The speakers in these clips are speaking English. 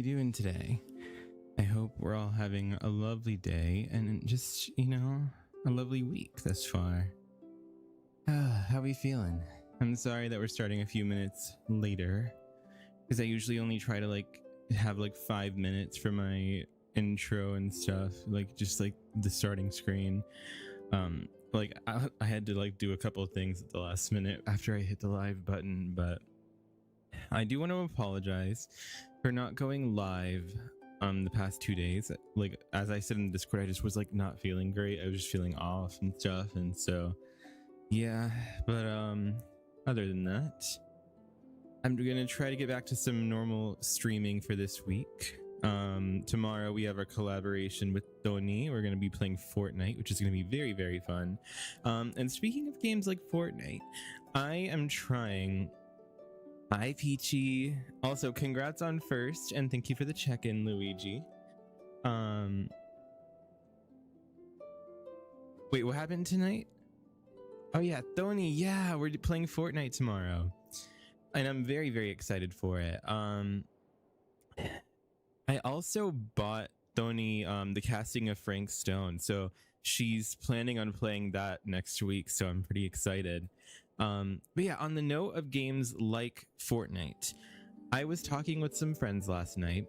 we doing today? I hope we're all having a lovely day and just, a lovely week thus far. How are we feeling? I'm sorry that we're starting a few minutes later, because I usually only try to have 5 minutes for my intro and stuff, just the starting screen. I had to do a couple of things at the last minute after I hit the live button, but I do want to apologize for not going live the past 2 days. As I said in the Discord, I just was not feeling great. I was just feeling off and stuff, and so yeah. But other than that, I'm gonna try to get back to some normal streaming for this week. Tomorrow we have our collaboration with Jhonny. We're going to be playing Fortnite, which is going to be very, very fun. And speaking of games like Fortnite, I am trying... Hi, Peachy. Also, congrats on first, and thank you for the check-in, Luigi. Wait, what happened tonight? Oh yeah, Jhonny, yeah, we're playing Fortnite tomorrow. And I'm very, very excited for it. I also bought Jhonny the casting of Frank Stone, so she's planning on playing that next week, so I'm pretty excited. But yeah, on the note of games like Fortnite, I was talking with some friends last night,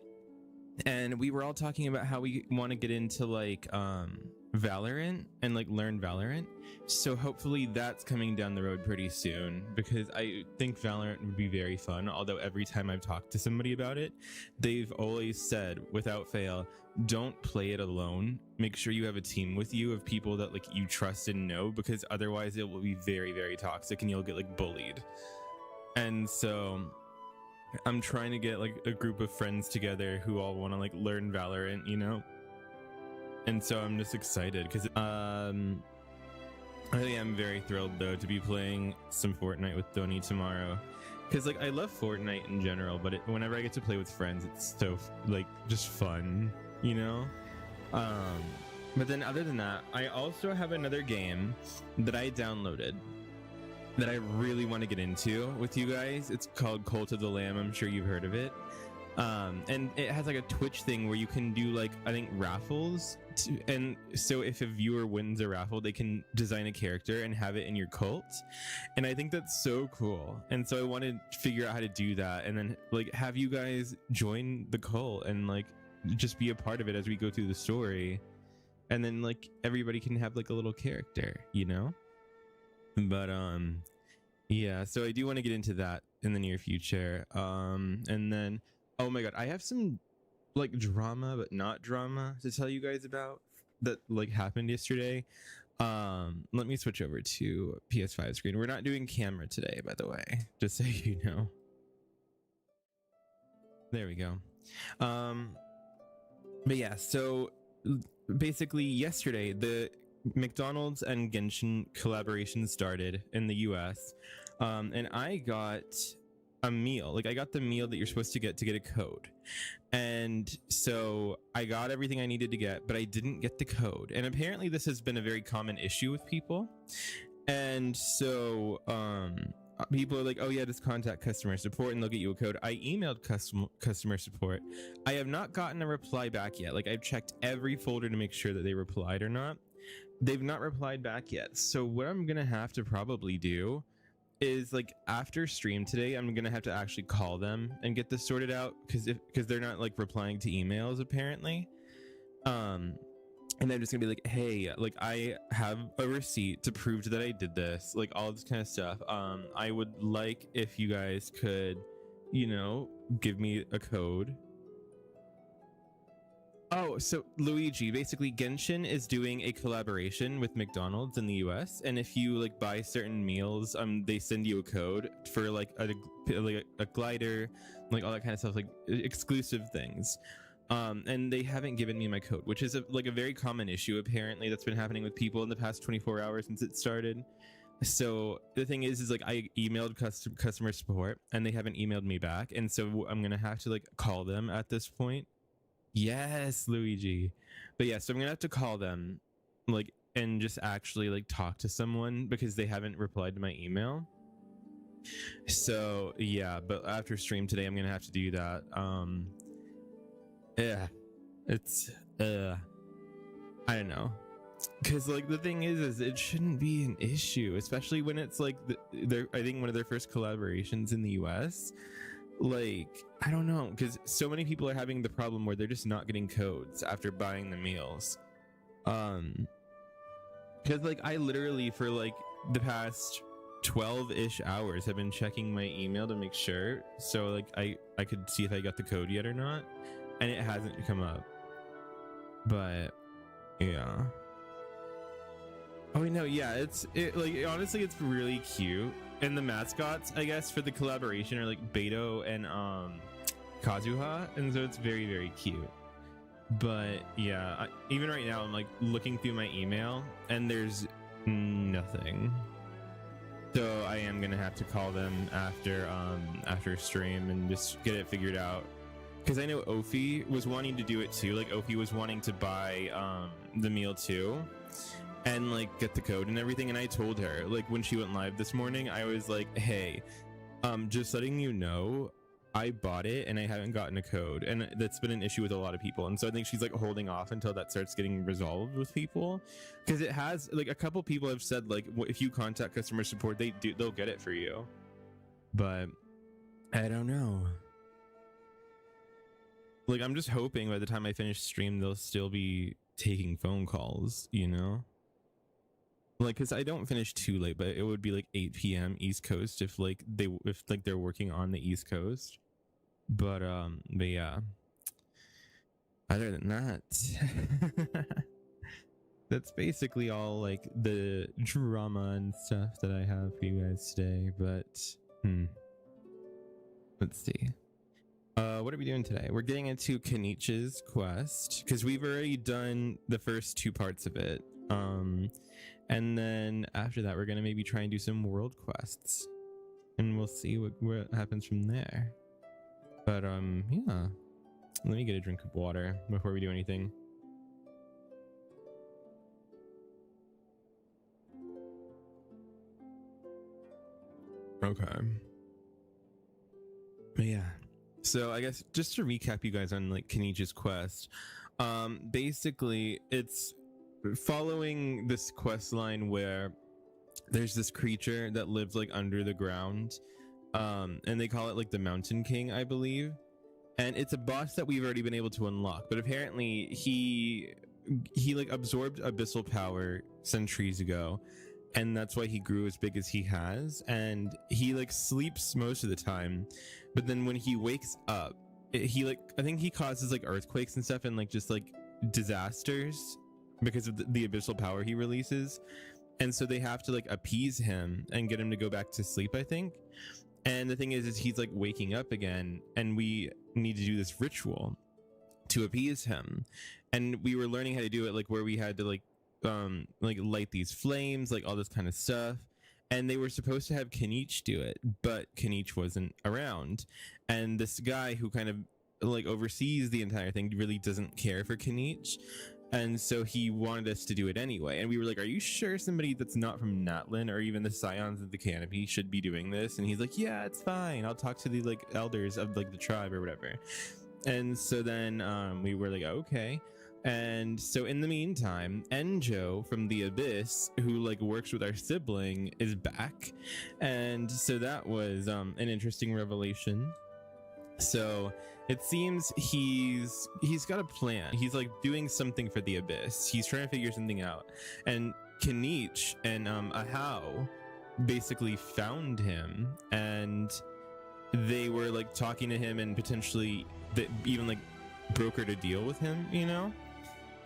and we were all talking about how we want to get into Valorant and learn Valorant. So hopefully that's coming down the road pretty soon, because I think Valorant would be very fun. Although every time I've talked to somebody about it, they've always said without fail, don't play it alone. Make sure you have a team with you of people that you trust and know, because otherwise it will be very, very toxic and you'll get bullied. And so I'm trying to get a group of friends together who all want to learn Valorant, and so I'm just excited because I am very thrilled though to be playing some Fortnite with Jhonny tomorrow, because I love Fortnite in general, but whenever I get to play with friends, it's so just fun, but then other than that, I also have another game that I downloaded that I really want to get into with you guys. It's called Cult of the Lamb. I'm sure you've heard of it. And it has a Twitch thing where you can do I think raffles and so if a viewer wins a raffle, they can design a character and have it in your cult, and I think that's so cool. And so I want to figure out how to do that, and then have you guys join the cult and just be a part of it as we go through the story, and then everybody can have a little character, but yeah, so I do want to get into that in the near future. And then, oh my god, I have some drama but not drama to tell you guys about that happened yesterday. Let me switch over to PS5 screen. We're not doing camera today, by the way, just so you know. There we go. But yeah, so basically yesterday the McDonald's and Genshin collaboration started in the US, and I got a meal. I got the meal that you're supposed to get a code, and so I got everything I needed to get, but I didn't get the code. And apparently this has been a very common issue with people, and so people are oh yeah, just contact customer support and they'll get you a code. I emailed customer support. I have not gotten a reply back yet. I've checked every folder to make sure that they replied or not. They've not replied back yet. So what I'm gonna have to probably do is after stream today, I'm gonna have to actually call them and get this sorted out, because they're not replying to emails apparently. And I'm just gonna be hey, I have a receipt to prove that I did this, all this kind of stuff. I would like if you guys could, give me a code. Oh, so Luigi, basically Genshin is doing a collaboration with McDonald's in the US, and if you buy certain meals, they send you a code for a glider, all that kind of stuff, exclusive things. And they haven't given me my code, which is a very common issue apparently that's been happening with people in the past 24 hours since it started. So the thing is I emailed customer support and they haven't emailed me back, and so I'm gonna have to call them at this point. Yes, Luigi. But yeah, so I'm gonna have to call them and just actually talk to someone, because they haven't replied to my email. So yeah, but after stream today I'm gonna have to do that. Yeah, it's I don't know, because like the thing is it shouldn't be an issue, especially when it's like I think one of their first collaborations in the US. Like, I don't know, because so many people are having the problem where they're just not getting codes after buying the meals. Because like I literally for like the past 12-ish hours have been checking my email to make sure, so like I could see if I got the code yet or not, and it hasn't come up. But yeah. Oh no, yeah, it like honestly it's really cute. And the mascots, I guess, for the collaboration are like Beto and Kazuha, and so it's very, very cute. But yeah, even right now I'm like looking through my email and there's nothing. So I am gonna have to call them after stream and just get it figured out. Because I know Ophi was wanting to do it too. Like Ophi was wanting to buy the meal too, and like get the code and everything. And I told her, like when she went live this morning, I was like, hey, just letting you know, I bought it and I haven't gotten a code, and that's been an issue with a lot of people. And so I think she's like holding off until that starts getting resolved with people, because it has like a couple people have said like if you contact customer support, they'll get it for you. But I don't know. Like I'm just hoping by the time I finish stream they'll still be taking phone calls, you know? Like, because I don't finish too late, but it would be like 8 p.m. East Coast if they're working on the East Coast. But yeah. Other than that, that's basically all like the drama and stuff that I have for you guys today. But let's see. What are we doing today? We're getting into Kenichi's quest because we've already done the first 2 parts of it. And then after that, we're gonna maybe try and do some world quests, and we'll see what happens from there. But yeah, let me get a drink of water before we do anything. Okay. But yeah. So I guess just to recap you guys on like Kenichi's quest, basically it's following this quest line where there's this creature that lives like under the ground, and they call it like the Mountain King, I believe, and it's a boss that we've already been able to unlock, but apparently he like absorbed abyssal power centuries ago, and that's why he grew as big as he has. And he like sleeps most of the time, but then when he wakes up, he like I think he causes like earthquakes and stuff and like just like disasters because of the abyssal power he releases. And so they have to like appease him and get him to go back to sleep, I think. And the thing is he's like waking up again, and we need to do this ritual to appease him. And we were learning how to do it, like where we had to like light these flames, like all this kind of stuff. And they were supposed to have Kenich do it, but Kenich wasn't around. And this guy who kind of like oversees the entire thing really doesn't care for Kenich. And so he wanted us to do it anyway. And we were like, are you sure somebody that's not from Natlin or even the Scions of the Canopy should be doing this? And he's like, yeah, it's fine. I'll talk to the like elders of like the tribe or whatever. And so then we were like, okay. And so in the meantime, Enjo from the Abyss, who like works with our sibling, is back. And so that was an interesting revelation. So it seems he's got a plan. He's like doing something for the Abyss. He's trying to figure something out. And Kenich and Ahau basically found him, and they were like talking to him and potentially even like brokered a deal with him, you know?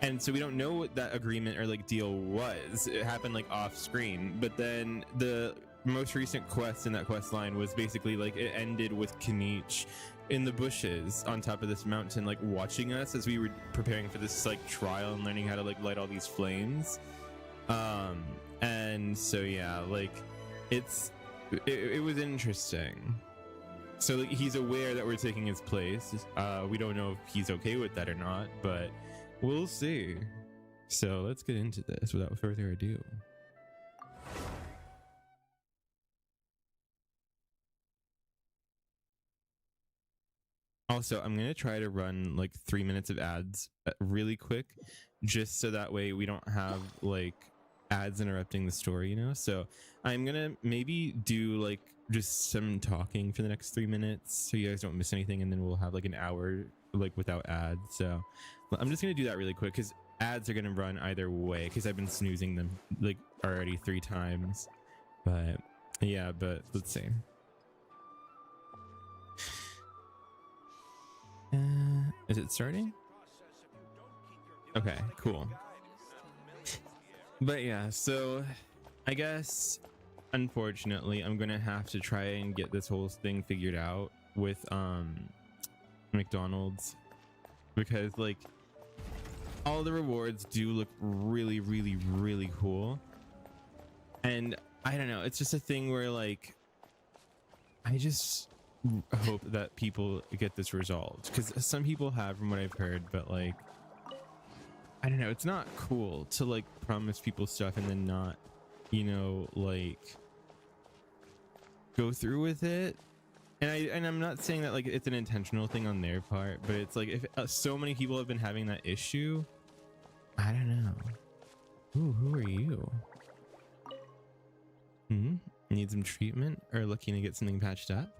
And so we don't know what that agreement or like deal was. It happened like off screen, but then the most recent quest in that quest line was basically like it ended with Kenich in the bushes on top of this mountain, like watching us as we were preparing for this like trial and learning how to like light all these flames. And so yeah, like it was interesting. So like he's aware that we're taking his place. We don't know if he's okay with that or not, but we'll see. So let's get into this without further ado. Also, I'm gonna try to run like 3 minutes of ads really quick, just so that way we don't have like ads interrupting the story, you know. So I'm gonna maybe do like just some talking for the next 3 minutes, so you guys don't miss anything, and then we'll have like an hour like without ads. So I'm just gonna do that really quick because ads are gonna run either way because I've been snoozing them like already 3 times. But yeah, but let's see. Is it starting? Okay, cool. But yeah, so I guess unfortunately I'm gonna have to try and get this whole thing figured out with McDonald's, because like all the rewards do look really really cool, and I don't know, it's just a thing where like I just hope that people get this resolved, because some people have from what I've heard, but like I don't know, it's not cool to like promise people stuff and then not, you know, like go through with it. And I'm not saying that like it's an intentional thing on their part, but it's like if so many people have been having that issue, I don't know. Ooh, who are you? Need some treatment or looking to get something patched up?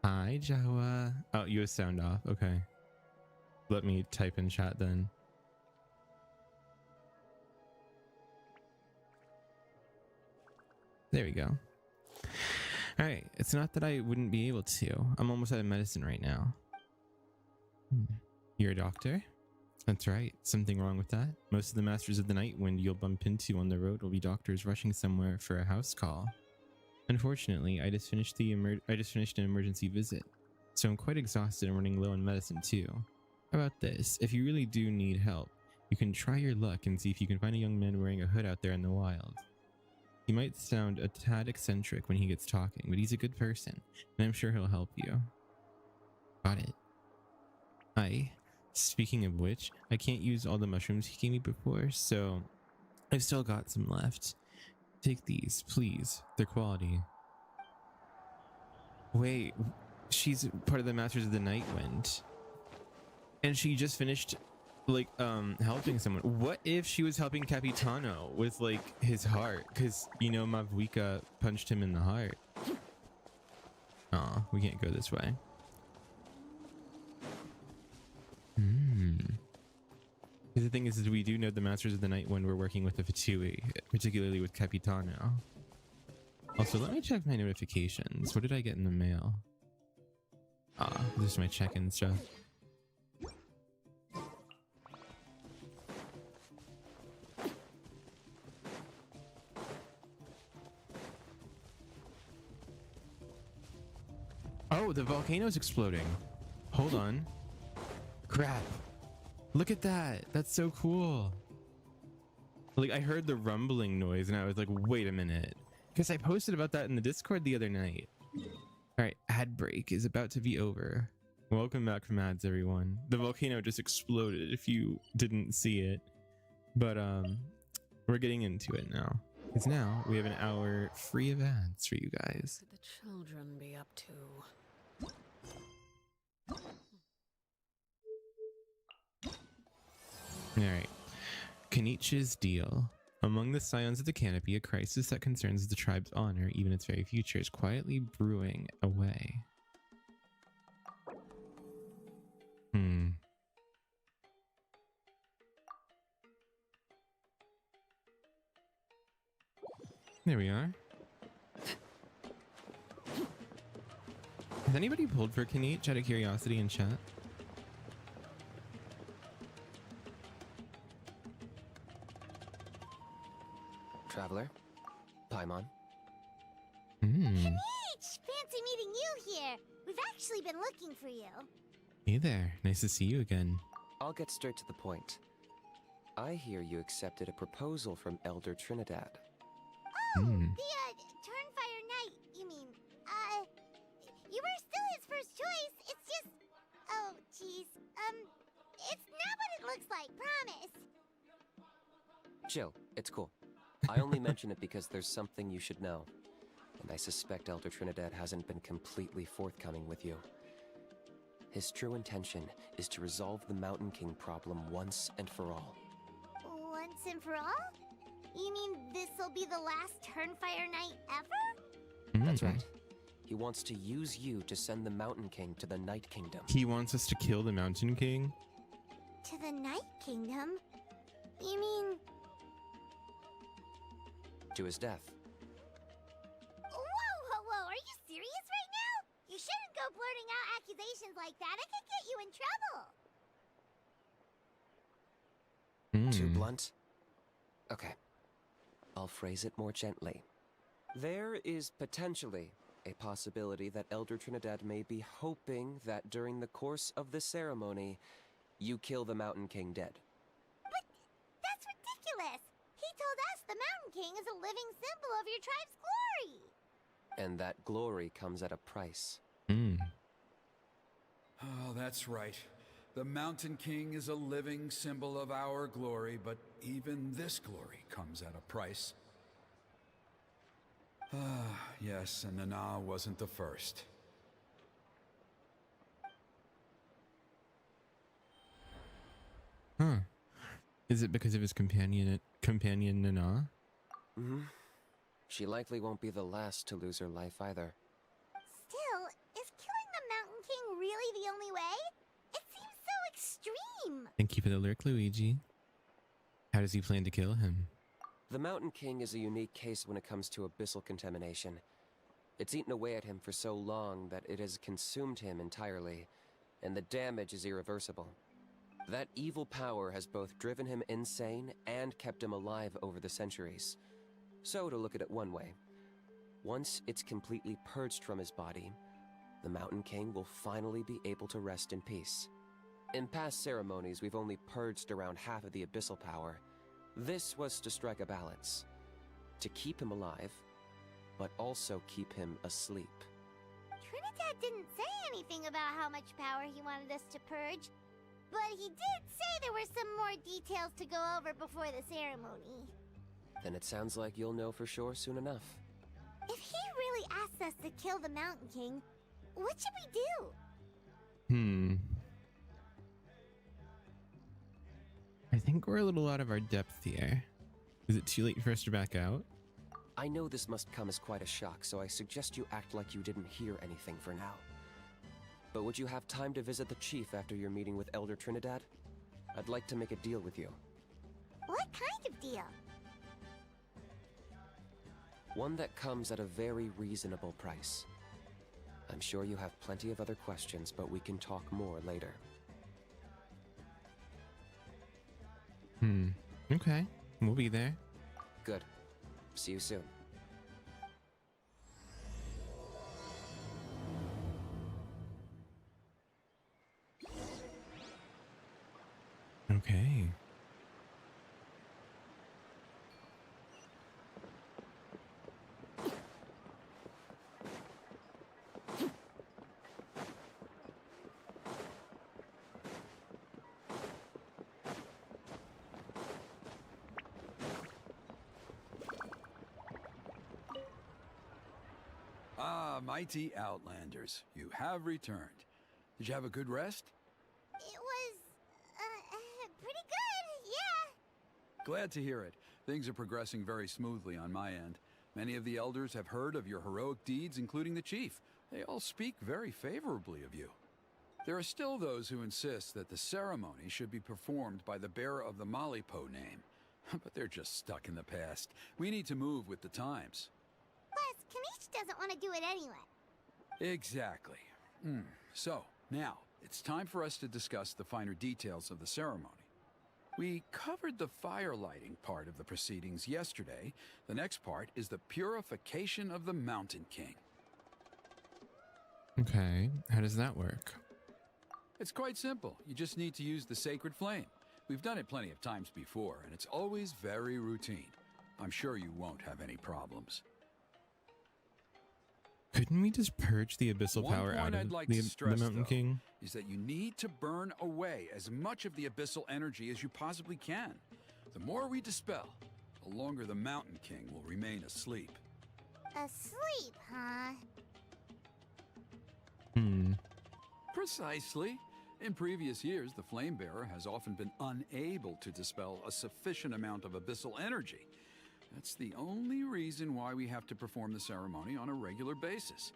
Hi, Jawa. Oh, you have sound off. Okay. Let me type in chat then. There we go. All right. It's not that I wouldn't be able to. I'm almost out of medicine right now. You're a doctor? That's right. Something wrong with that? Most of the Masters of the Night Wind you'll bump into on the road will be doctors rushing somewhere for a house call. Unfortunately, I just finished an emergency visit, so I'm quite exhausted and running low on medicine too. How about this? If you really do need help, you can try your luck and see if you can find a young man wearing a hood out there in the wild. He might sound a tad eccentric when he gets talking, but he's a good person, and I'm sure he'll help you. Got it. Speaking of which, I can't use all the mushrooms he gave me before, so I've still got some left. Take these, please. They're quality. Wait, she's part of the Masters of the Night Wind. And she just finished like helping someone. What if she was helping Capitano with like his heart? Because you know Mavuika punched him in the heart. Aw, we can't go this way. The thing is we do know the Masters of the Night when we're working with the Fatui, particularly with Capitano. Also, let me check my notifications. What did I get in the mail? Ah, this is my check-in stuff. Oh, the volcano's exploding. Hold on. Crap. Look at that. That's so cool. Like, I heard the rumbling noise and I was like, wait a minute. Because I posted about that in the Discord the other night. All right, ad break is about to be over. Welcome back from ads, everyone. The volcano just exploded if you didn't see it. But we're getting into it now. Because now we have an hour free of ads for you guys. What could the children be up to? Alright. Kenichi's deal. Among the scions of the canopy, a crisis that concerns the tribe's honor, even its very future, is quietly brewing away. There we are. Has anybody pulled for Kenich out of curiosity in chat? Traveler, Paimon. Kenich! Fancy meeting you here. We've actually been looking for you. Hey there, nice to see you again. I'll get straight to the point. I hear you accepted a proposal from Elder Trinidad. Oh, the, Turnfire Knight, you mean. You were still his first choice. It's just... Oh, jeez. It's not what it looks like, promise. Chill, it's cool. I only mention it because there's something you should know. and I suspect Elder Trinidad hasn't been completely forthcoming with you. His true intention is to resolve the Mountain King problem once and for all. Once and for all? You mean this'll be the last Turnfire night ever? That's right. He wants to use you to send the Mountain King to the Night Kingdom. He wants us to kill the Mountain King? To the Night Kingdom? You mean... To his death. Whoa, are you serious right now? You shouldn't go blurting out accusations like that. It could get you in trouble. Too blunt? Okay. I'll phrase it more gently. There is potentially a possibility that Elder Trinidad may be hoping that during the course of the ceremony, you kill the Mountain King dead. But that's ridiculous. He told us the Mountain King is a living symbol of your tribe's glory. And that glory comes at a price. Oh, that's right. The Mountain King is a living symbol of our glory, but even this glory comes at a price. Yes, and Nana wasn't the first. Huh. Is it because of his companion Nana? She likely won't be the last to lose her life either. Still, is killing the Mountain King really the only way? It seems so extreme. Thank you for the lurk, Luigi. How does he plan to kill him? The Mountain King is a unique case when it comes to abyssal contamination. It's eaten away at him for so long that it has consumed him entirely, and the damage is irreversible. That evil power has both driven him insane and kept him alive over the centuries. So, to look at it one way, once it's completely purged from his body, the Mountain King will finally be able to rest in peace. In past ceremonies, we've only purged around half of the abyssal power. This was to strike a balance, to keep him alive, but also keep him asleep. Trinidad didn't say anything about how much power he wanted us to purge, but he did say there were some more details to go over before the ceremony. Then it sounds like you'll know for sure soon enough. If he really asks us to kill the Mountain King, what should we do? I think we're a little out of our depth here. Is it too late for us to back out? I know this must come as quite a shock, so I suggest you act like you didn't hear anything for now. But would you have time to visit the chief after your meeting with Elder Trinidad? I'd like to make a deal with you. What kind of deal? One that comes at a very reasonable price. I'm sure you have plenty of other questions, but we can talk more later. Okay. We'll be there. Good. See you soon. Okay. Ah, mighty Outlanders, you have returned. Did you have a good rest? It was, pretty good, yeah. Glad to hear it. Things are progressing very smoothly on my end. Many of the elders have heard of your heroic deeds, including the chief. They all speak very favorably of you. There are still those who insist that the ceremony should be performed by the bearer of the Malipo name. But they're just stuck in the past. We need to move with the times. Plus, Kanish doesn't want to do it anyway. Exactly. So, now, it's time for us to discuss the finer details of the ceremony. We covered the fire lighting part of the proceedings yesterday. The next part is the purification of the Mountain King. Okay. How does that work? It's quite simple. You just need to use the sacred flame. We've done it plenty of times before, and it's always very routine. I'm sure you won't have any problems. Couldn't we just purge the abyssal One power point out of I'd like the to stress, Mountain though, King? is that you need to burn away as much of the abyssal energy as you possibly can. The more we dispel, the longer the Mountain King will remain asleep. Asleep, huh? Precisely. In previous years, the Flamebearer has often been unable to dispel a sufficient amount of abyssal energy. That's the only reason why we have to perform the ceremony on a regular basis.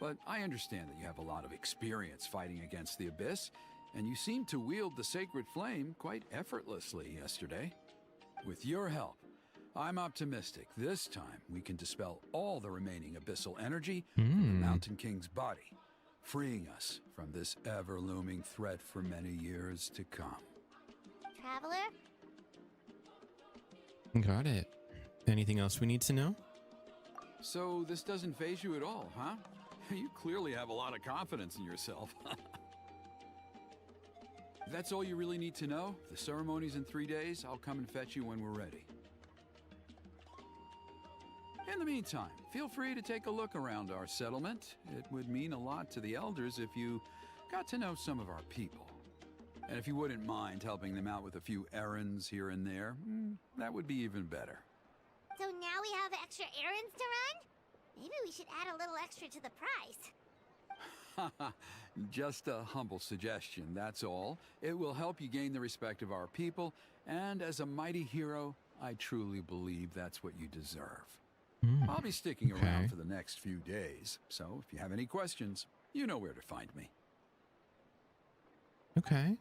But I understand that you have a lot of experience fighting against the Abyss, and you seem to wield the sacred flame quite effortlessly yesterday. With your help, I'm optimistic this time we can dispel all the remaining abyssal energy from the Mountain King's body, freeing us from this ever-looming threat for many years to come. Traveler? Got it. Anything else we need to know? So this doesn't faze you at all, huh? You clearly have a lot of confidence in yourself. If that's all you really need to know, the ceremony's in 3 days. I'll come and fetch you when we're ready. In the meantime, feel free to take a look around our settlement. It would mean a lot to the elders if you got to know some of our people. And if you wouldn't mind helping them out with a few errands here and there, that would be even better. So now we have extra errands to run? Maybe we should add a little extra to the price. Just a humble suggestion, that's all. It will help you gain the respect of our people, and as a mighty hero, I truly believe that's what you deserve. I'll be sticking around for the next few days, so if you have any questions, you know where to find me. Okay.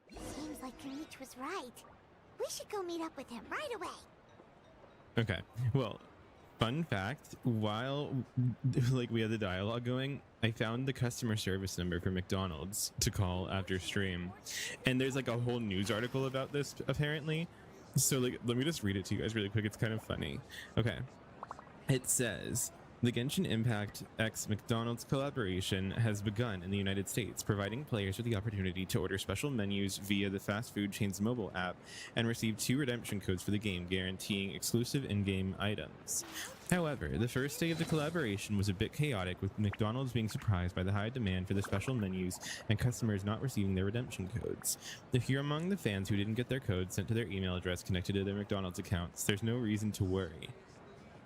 Seems like Kanich was right. We should go meet up with him right away. Okay. Well, fun fact, while like we had the dialogue going, I found the customer service number for McDonald's to call after stream. And there's like a whole news article about this apparently. So like let me just read it to you guys really quick. It's kind of funny. Okay. It says, the Genshin Impact X McDonald's collaboration has begun in the United States, providing players with the opportunity to order special menus via the fast food chain's mobile app and receive 2 redemption codes for the game, guaranteeing exclusive in-game items. However, the first day of the collaboration was a bit chaotic, with McDonald's being surprised by the high demand for the special menus and customers not receiving their redemption codes. If you're among the fans who didn't get their codes sent to their email address connected to their McDonald's accounts, there's no reason to worry.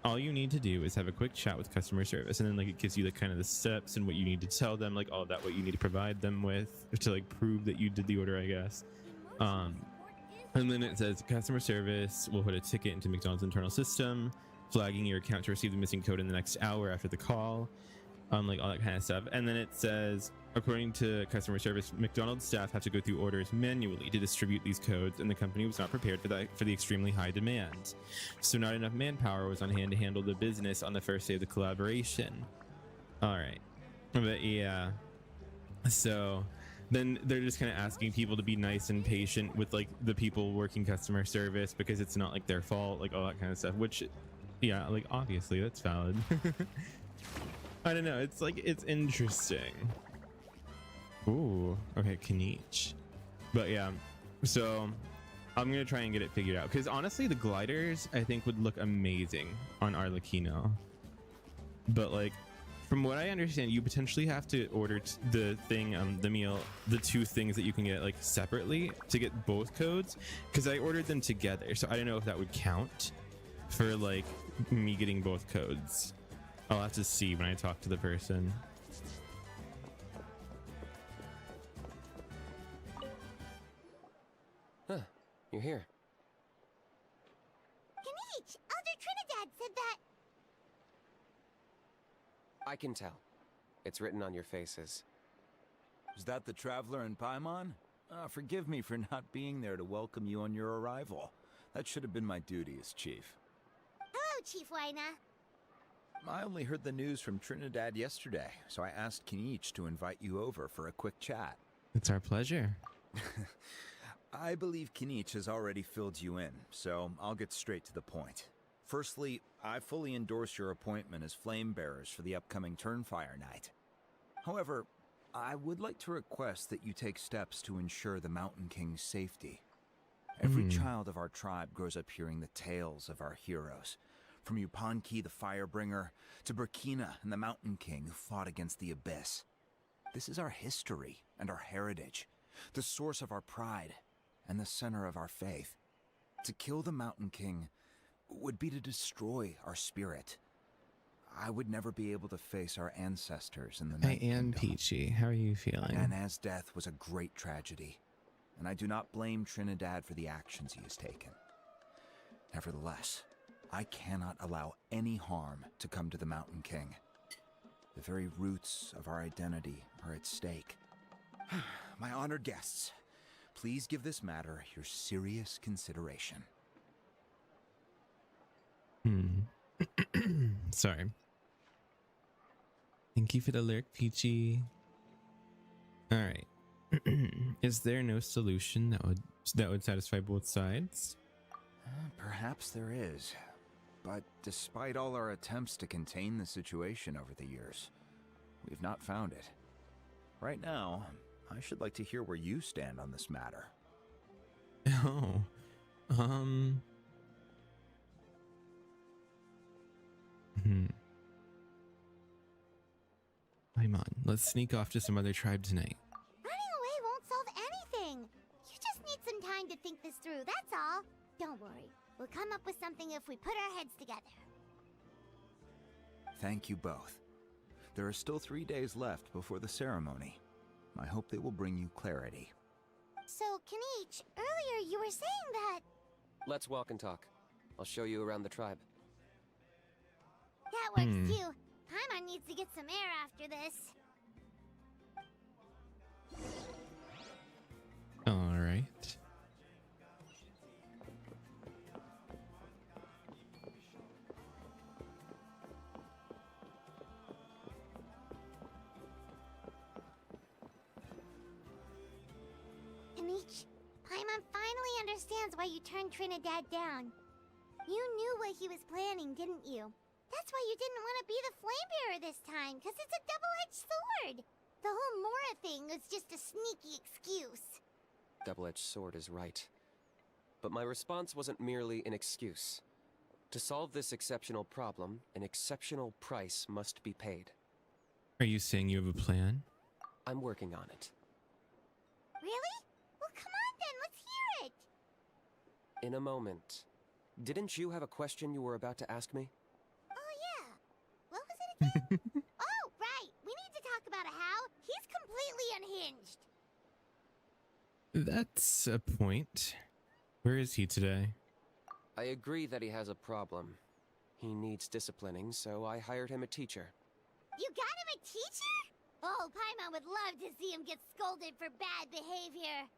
All you need to do is have a quick chat with customer service, and then like it gives you the kind of the steps and what you need to tell them, like all of that, what you need to provide them with to like prove that you did the order, I guess. And then it says customer service will put a ticket into McDonald's internal system, flagging your account to receive the missing code in the next hour after the call, like all that kind of stuff. And then it says, according to customer service, McDonald's staff have to go through orders manually to distribute these codes, and the company was not prepared for the extremely high demand. So not enough manpower was on hand to handle the business on the first day of the collaboration. All right. But yeah. So then they're just kind of asking people to be nice and patient with like the people working customer service, because it's not like their fault, like all that kind of stuff, which yeah, like obviously that's valid. I don't know, it's like it's interesting. Ooh, okay, Kanich. But yeah, so I'm gonna try and get it figured out, because honestly the gliders I think would look amazing on Arlecchino. But like from what I understand, you potentially have to order the thing, the meal, the 2 things that you can get like separately to get both codes, because I ordered them together, so I don't know if that would count for like me getting both codes. I'll have to see when I talk to the person. Huh, you're here. Kanich, Elder Trinidad said that. I can tell. It's written on your faces. Is that the Traveler in Paimon? Forgive me for not being there to welcome you on your arrival. That should have been my duty as chief. Hello, Chief Waina. I only heard the news from Trinidad yesterday, so I asked Kanich to invite you over for a quick chat. It's our pleasure. I believe Kanich has already filled you in, so I'll get straight to the point. Firstly, I fully endorse your appointment as flame bearers for the upcoming Turnfire Night. However, I would like to request that you take steps to ensure the Mountain King's safety. Every child of our tribe grows up hearing the tales of our heroes, from Yupanqui the Firebringer to Burkina and the Mountain King who fought against the Abyss. This is our history and our heritage, the source of our pride and the center of our faith. To kill the Mountain King would be to destroy our spirit. I would never be able to face our ancestors in the I Night am Kingdom. Peachy. How are you feeling? Nana's death was a great tragedy, and I do not blame Trinidad for the actions he has taken. Nevertheless, I cannot allow any harm to come to the Mountain King. The very roots of our identity are at stake. My honored guests, please give this matter your serious consideration. Sorry. Thank you for the lyric, Peachy. All right. Is there no solution that would satisfy both sides? Perhaps there is. But despite all our attempts to contain the situation over the years, we've not found it. Right now, I should like to hear where you stand on this matter. Oh. Paimon, let's sneak off to some other tribe tonight. Running away won't solve anything. You just need some time to think this through, that's all. Don't worry. We'll come up with something if we put our heads together. Thank you both. There are still 3 days left before the ceremony. I hope they will bring you clarity. So, Kinich, earlier you were saying that... Let's walk and talk. I'll show you around the tribe. That works too. Paimon needs to get some air after this. All right. Kinich, Paimon finally understands why you turned Trinidad down. You knew what he was planning, didn't you? That's why you didn't want to be the Flamebearer this time, because it's a double-edged sword. The whole Mora thing was just a sneaky excuse. Double-edged sword is right. But my response wasn't merely an excuse. To solve this exceptional problem, an exceptional price must be paid. Are you saying you have a plan? I'm working on it. Really? Well, come on then, let's hear it. In a moment. Didn't you have a question you were about to ask me? Oh, yeah. What was it again? Oh, right. We need to talk about how he's completely unhinged. That's a point. Where is he today? I agree that he has a problem. He needs disciplining, so I hired him a teacher. You got him a teacher? Oh, Paimon would love to see him get scolded for bad behavior.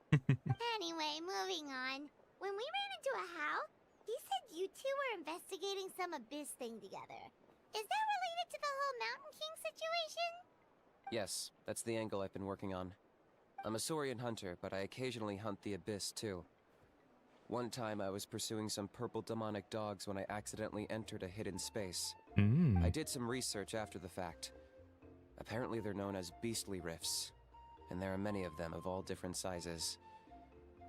Anyway, moving on. When we ran into a How, he said you two were investigating some abyss thing together. Is that related to the whole Mountain King situation? Yes, that's the angle I've been working on. I'm a Saurian hunter, but I occasionally hunt the abyss too. One time I was pursuing some purple demonic dogs when I accidentally entered a hidden space. I did some research after the fact. Apparently they're known as beastly rifts, and there are many of them of all different sizes.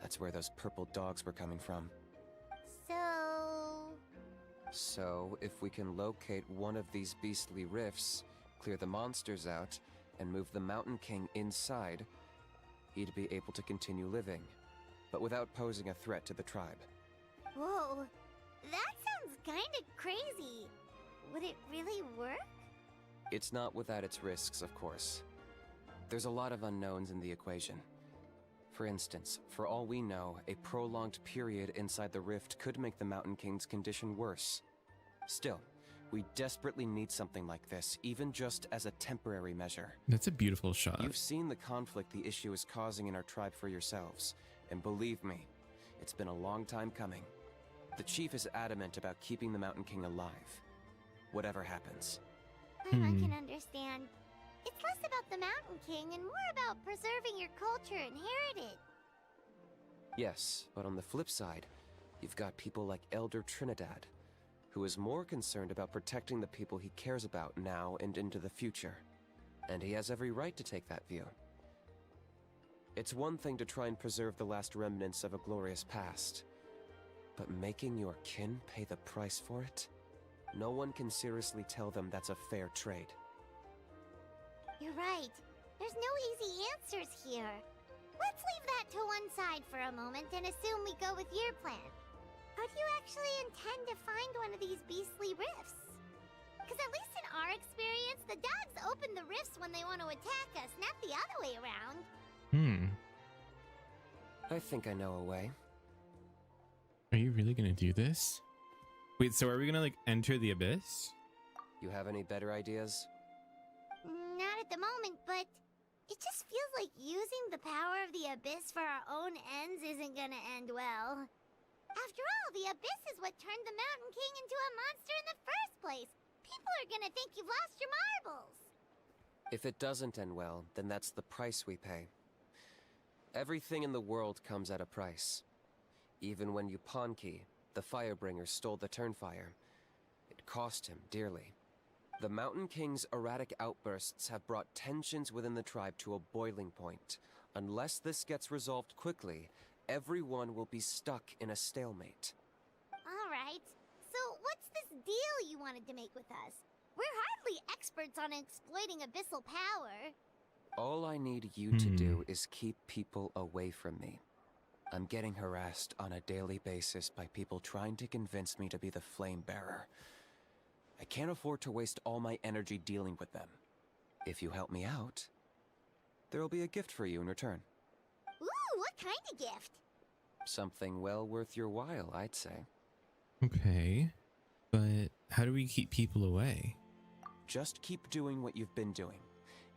That's where those purple dogs were coming from. So, if we can locate one of these beastly rifts, clear the monsters out, and move the Mountain King inside, he'd be able to continue living, but without posing a threat to the tribe. Whoa, that sounds kinda crazy. Would it really work? It's not without its risks, of course. There's a lot of unknowns in the equation. For instance, for all we know, a prolonged period inside the rift could make the Mountain King's condition worse. Still, we desperately need something like this, even just as a temporary measure. That's a beautiful shot. You've seen the conflict the issue is causing in our tribe for yourselves, and believe me, it's been a long time coming. The chief is adamant about keeping the Mountain King alive, whatever happens. Paimon can understand. It's less about the Mountain King and more about preserving your culture and heritage. Yes, but on the flip side, you've got people like Elder Trinidad, who is more concerned about protecting the people he cares about now and into the future. And he has every right to take that view. It's one thing to try and preserve the last remnants of a glorious past, but making your kin pay the price for it? No one can seriously tell them that's a fair trade. You're right. There's no easy answers here. Let's leave that to one side for a moment and assume we go with your plan. How do you actually intend to find one of these beastly rifts? Because at least in our rifts when they want to attack us, not the other way around. I think I know a way. Are you really gonna do this? Wait, so are we gonna like enter the abyss? You have any better ideas? Not at the moment, but it just feels like using the power of the Abyss for our own ends isn't gonna end well. After all, the Abyss is what turned the Mountain King into a monster in the first place. People are gonna think you've lost your marbles. If it doesn't end well, then that's the price we pay. Everything in the world comes at a price. Even when Yupanqui, the Firebringer, stole the Turnfire, it cost him dearly. The Mountain King's erratic outbursts have brought tensions within the tribe to a boiling point. Unless this gets resolved quickly, everyone will be stuck in a stalemate. Alright, so what's this deal you wanted to make with us? We're hardly experts on exploiting abyssal power. All I need you to do is keep people away from me. I'm getting harassed on a daily basis by people trying to convince me to be the Flame Bearer. I can't afford to waste all my energy dealing with them. If you help me out, there'll be a gift for you in return. Ooh, what kind of gift? Something well worth your while, I'd say. Okay, but how do we keep people away? Just keep doing what you've been doing.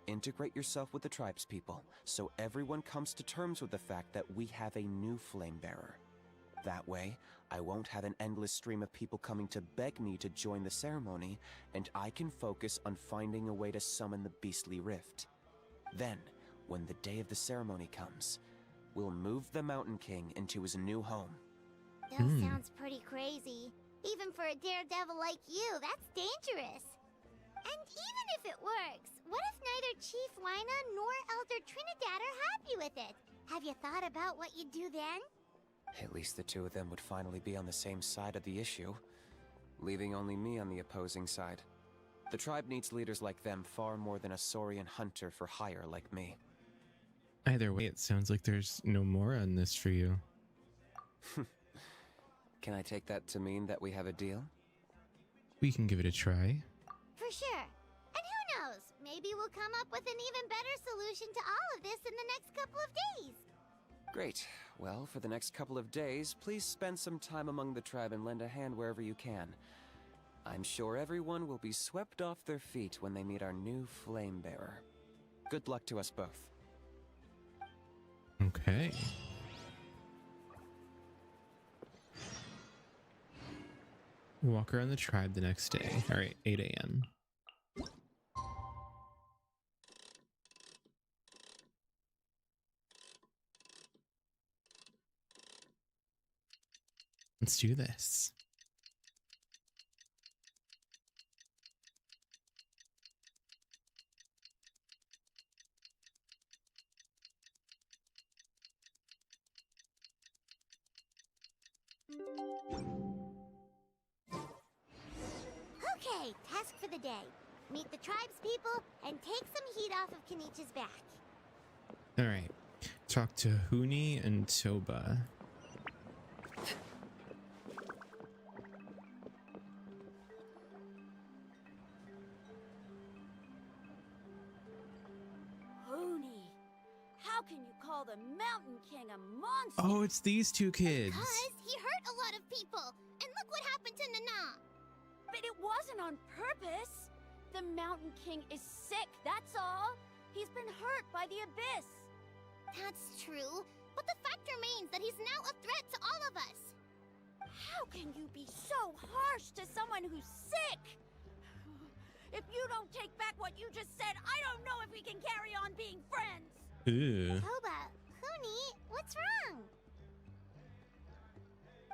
Integrate yourself with the tribespeople, so everyone comes to terms with the fact that we have a new Flame Bearer. That way, I won't have an endless stream of people coming to beg me to join the ceremony, and I can focus on finding a way to summon the beastly rift. Then, when the day of the ceremony comes, we'll move the Mountain King into his new home. That sounds pretty crazy. Even for a daredevil like you, that's dangerous. And even if it works, what if neither Chief Wyna nor Elder Trinidad are happy with it? Have you thought about what you'd do then? At least the two of them would finally be on the same side of the issue, leaving only me on the opposing side. The tribe needs leaders like them far more than a Saurian hunter for hire like me. Either way, it sounds like there's no more on this for you. Can I take that to mean that we have a deal? We can give it a try. For sure. And who knows, maybe we'll come up with an even better solution to all of this in the next couple of days. Great. Well, for the next couple of days, please spend some time among the tribe and lend a hand wherever you can. I'm sure everyone will be swept off their feet when they meet our new Flame Bearer. Good luck to us both. Okay. Walk around the tribe the next day. All right, 8 a.m. Let's do this. Okay, task for the day. Meet the tribespeople and take some heat off of Kenichi's back. All right. Talk to Jhonny and Toba. Jhonny, how can you call the Mountain King a monster? Oh, it's these two kids. Because he hurt a lot of people, and look what happened to Nana. But it wasn't on purpose. The Mountain King is sick, that's all. He's been hurt by the Abyss. That's true, but the fact remains that he's now a threat to all of us. How can you be so harsh to someone who's sick? If you don't take back what you just said, I don't know if we can carry on being friends. Ew. Toba, Jhonny, what's wrong?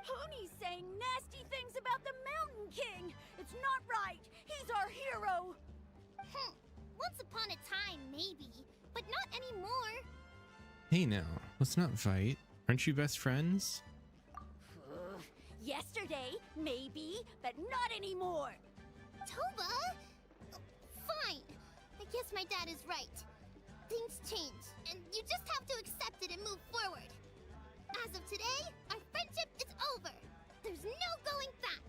Jhonny's saying nasty things about the Mountain King. It's not right. He's our hero. Once upon a time, maybe, but not anymore. Hey now, let's not fight. Aren't you best friends? Yesterday, maybe, but not anymore. Toba? Fine. I guess my dad is right. Things change, and you just have to accept it and move forward. As of today, our friendship is over. There's no going back.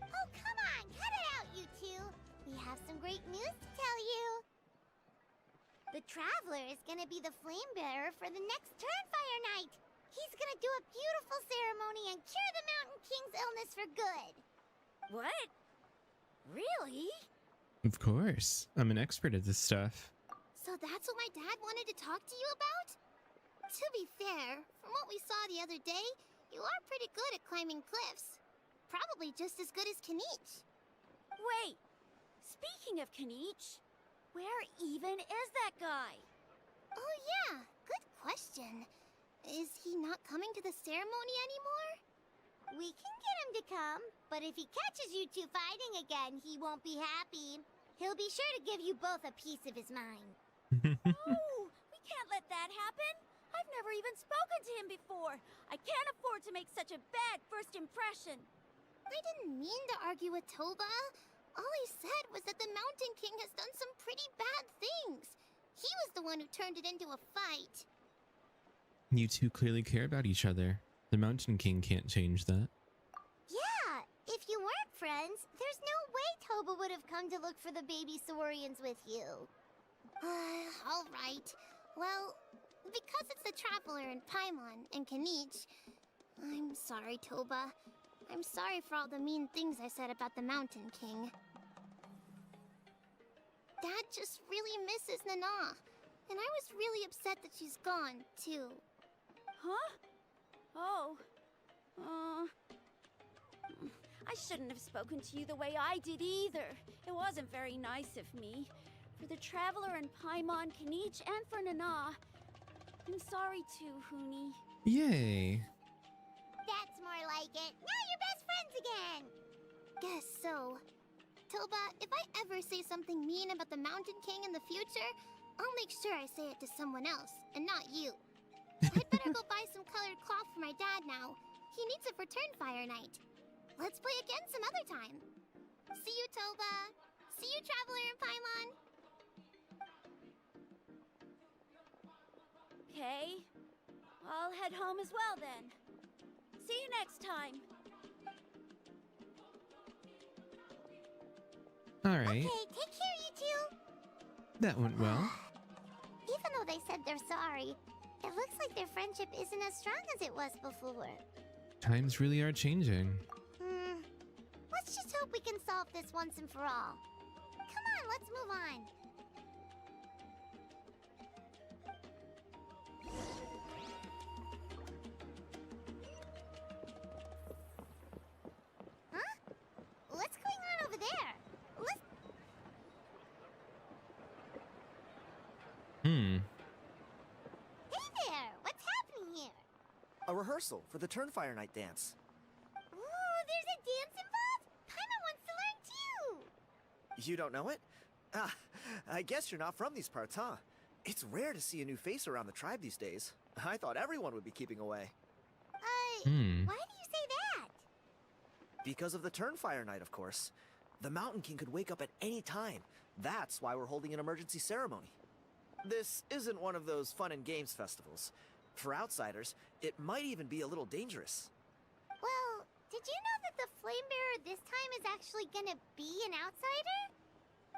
Oh, come on, cut it out, you two. We have some great news to tell The Traveler is gonna be the flame bearer for the next Turnfire Night. He's gonna do a beautiful ceremony and cure the Mountain King's illness for good. What? Really? Of course. I'm an expert at this stuff. So that's what my dad wanted to talk to you about? To be fair, from what we saw the other day, you are pretty good at climbing cliffs. Probably just as good as Kinich. Wait. Speaking of Kinich, where even is that guy? Oh yeah, good question. Is he not coming to the ceremony anymore? We can get him to come, but if he catches you two fighting again, he won't be happy. He'll be sure to give you both a piece of his mind. Oh, we can't let that happen. I've never even spoken to him before. I can't afford to make such a bad first impression. I didn't mean to argue with Toba. All I said was that the Mountain King has done some pretty bad things. He was the one who turned it into a fight. You two clearly care about each other. The Mountain King can't change that. Yeah, if you weren't friends, there's no way Toba would have come to look for the baby Saurians with you. All right. Well, because it's the Traveler and Paimon and Kinich, I'm sorry, Toba. I'm sorry for all the mean things I said about the Mountain King. Dad just really misses Nana, and I was really upset that she's gone, too. Huh? Oh. I shouldn't have spoken to you the way I did either. It wasn't very nice of me. For the Traveler and Paimon, Kinich, and for Nana. I'm sorry too, Huni. Yay! That's more like it. Now you're best friends again! Guess so. Toba, if I ever say something mean about the Mountain King in the future, I'll make sure I say it to someone else, and not you. I'd better go buy some colored cloth for my dad now. He needs it for Turnfire Night. Let's play again some other time. See you, Toba. See you, Traveler and Paimon. Okay. I'll head home as well then. See you next time. Alright, Okay, take care, you two. that went well. Even though they said they're sorry, it looks like their friendship isn't as strong as it was before. Times really are changing. Let's just hope we can solve this once and for all. Come on, let's move on. Huh? What's going on over there? Hey there! What's happening here? A rehearsal for the Turnfire Night dance. Ooh, there's a dance involved? Paimon wants to learn too! You don't know it? Ah, I guess you're not from these parts, huh? It's rare to see a new face around the tribe these days. I thought everyone would be keeping away. Why do you say that? Because of the Turnfire Night, of course. The Mountain King could wake up at any time. That's why we're holding an emergency ceremony. This isn't one of those fun and games festivals. For outsiders, it might even be a little dangerous. Well, did you know that the Flame Bearer this time is actually gonna be an outsider?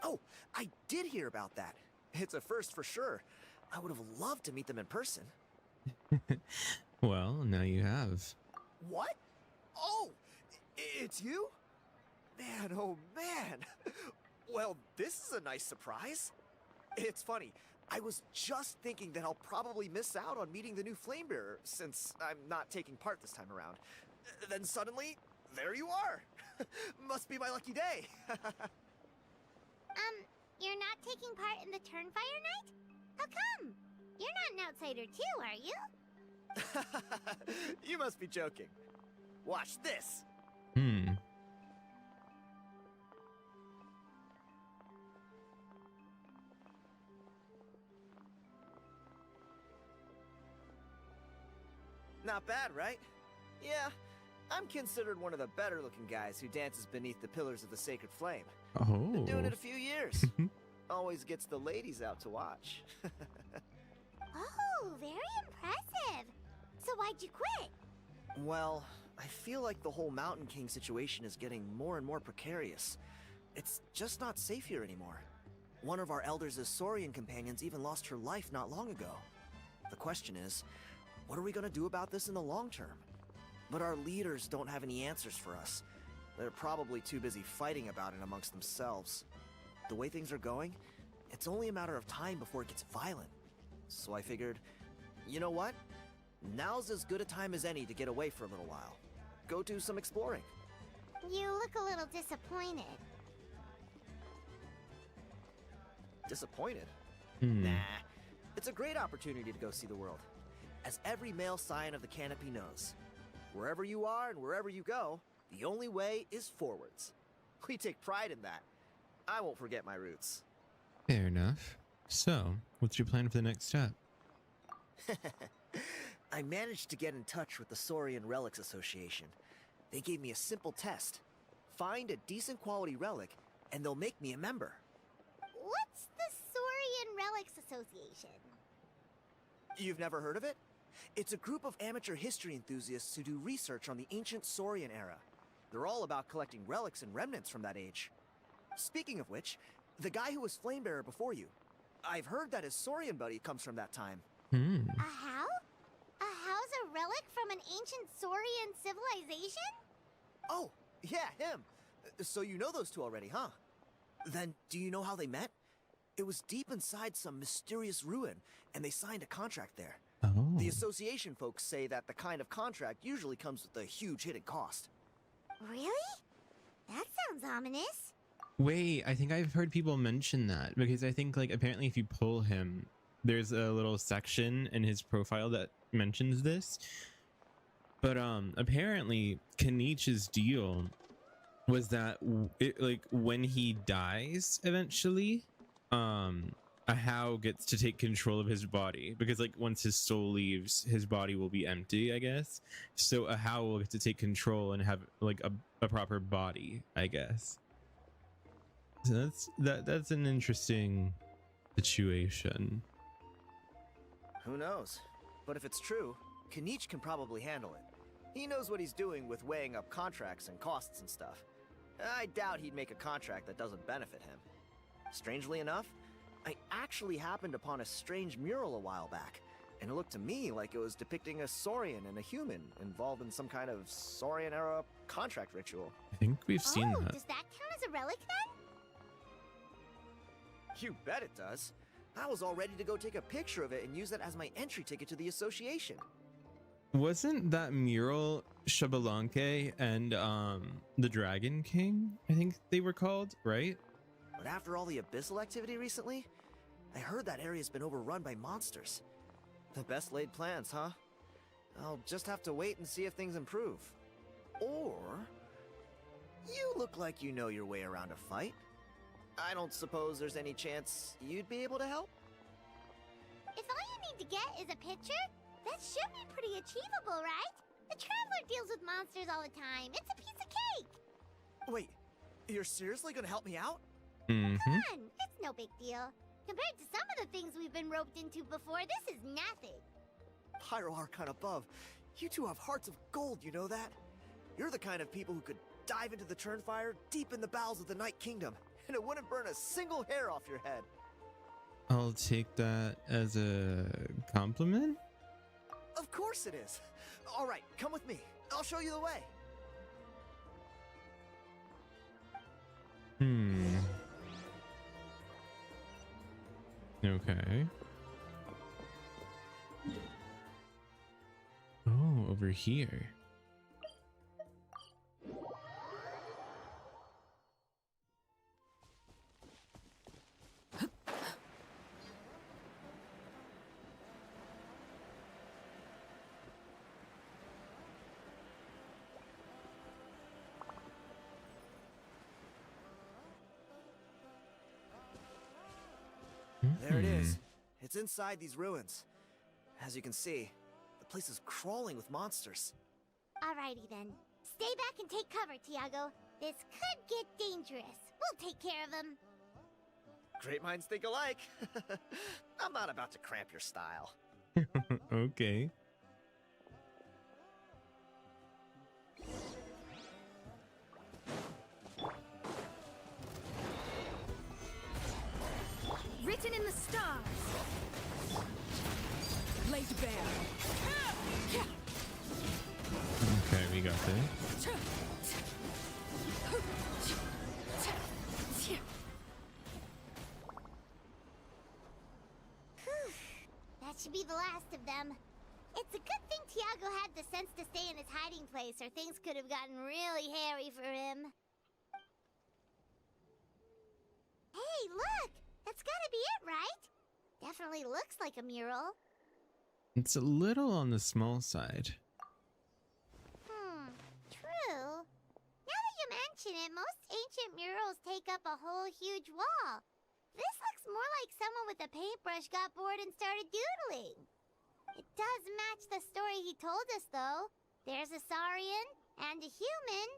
Oh, I did hear about that. It's a first for sure. I would have loved to meet them in person. Well, now you have. What? Oh, it's you? Man, oh man. Well, this is a nice surprise. It's funny. I was just thinking that I'll probably miss out on meeting the new Flamebearer since I'm not taking part this time around. Then suddenly, there you are. Must be my lucky day. You're not taking part in the Turnfire Night? How come? You're not an outsider too, are you? You must be joking. Watch this. Not bad, right? Yeah, I'm considered one of the better looking guys who dances beneath the pillars of the sacred flame. Oh. Been doing it a few years. Always gets the ladies out to watch. Oh, very impressive. So why'd you quit? Well, I feel like the whole Mountain King situation is getting more and more precarious. It's just not safe here anymore. One of our elders' Saurian companions even lost her life not long ago. The question is, what are we gonna do about this in the long term? But our leaders don't have any answers for us. They're probably too busy fighting about it amongst themselves. The way things are going, it's only a matter of time before it gets violent. So I figured, you know what? Now's as good a time as any to get away for a little while. Go do some exploring. You look a little disappointed. Disappointed? Hmm. Nah. It's a great opportunity to go see the world. As every male scion of the canopy knows, wherever you are and wherever you go, the only way is forwards. We take pride in that. I won't forget my roots. Fair enough. So, what's your plan for the next step? I managed to get in touch with the Saurian Relics Association. They gave me a simple test. Find a decent quality relic, and they'll make me a member. What's the Saurian Relics Association? You've never heard of it? It's a group of amateur history enthusiasts who do research on the ancient Saurian era. They're all about collecting relics and remnants from that age. Speaking of which, the guy who was Flamebearer before you, I've heard that his Saurian buddy comes from that time. Hmm. A how? A how's a relic from an ancient Saurian civilization? Oh, yeah, him. So you know those two already, huh? Then, do you know how they met? It was deep inside some mysterious ruin, and they signed a contract there. Oh. The association folks say that the kind of contract usually comes with a huge hidden cost. Really? That sounds ominous. Wait, I think I've heard people mention that because I think like apparently if you pull him, there's a little section in his profile that mentions this. But apparently Kenich's deal was that like when he dies eventually, a How gets to take control of his body because like once his soul leaves, his body will be empty, I guess. So a How will get to take control and have like a proper body, I guess. So that's an interesting situation. Who knows? But if it's true, Kenich can probably handle it. He knows what he's doing with weighing up contracts and costs and stuff. I doubt he'd make a contract that doesn't benefit him. Strangely enough, I actually happened upon a strange mural a while back, and it looked to me like it was depicting a Saurian and a human involved in some kind of Saurian-era contract ritual. I think we've seen that. Does that count as a relic then? You bet it does. I was all ready to go take a picture of it and use that as my entry ticket to the association. Wasn't that mural Shabalanque and the Dragon King? I think they were called, right? But after all the abyssal activity recently, I heard that area's been overrun by monsters. The best laid plans, huh? I'll just have to wait and see if things improve. Or... you look like you know your way around a fight. I don't suppose there's any chance you'd be able to help? If all you need to get is a picture, that should be pretty achievable, right? The Traveler deals with monsters all the time. It's a piece of cake. Wait, you're seriously gonna help me out? Mm-hmm. Come on, it's no big deal. Compared to some of the things we've been roped into before, this is nothing. Pyro Archon above, you two have hearts of gold, you know that? You're the kind of people who could dive into the Turnfire deep in the bowels of the Night Kingdom, and it wouldn't burn a single hair off your head. I'll take that as a compliment. Of course it is. All right, come with me. I'll show you the way. Okay. Oh, over here. There it is. It's inside these ruins. As you can see, the place is crawling with monsters. Alrighty then. Stay back and take cover, Tiago. This could get dangerous. We'll take care of him. Great minds think alike. I'm not about to cramp your style. Okay. the stars. Laid bare. Okay, we got this. That should be the last of them. It's a good thing Tiago had the sense to stay in his hiding place, or things could have gotten really hairy for him. Hey, look! That's gotta be it, right? Definitely looks like a mural. It's a little on the small side. True. Now that you mention it, most ancient murals take up a whole huge wall. This looks more like someone with a paintbrush got bored and started doodling. It does match the story he told us, though. There's a Saurian and a human.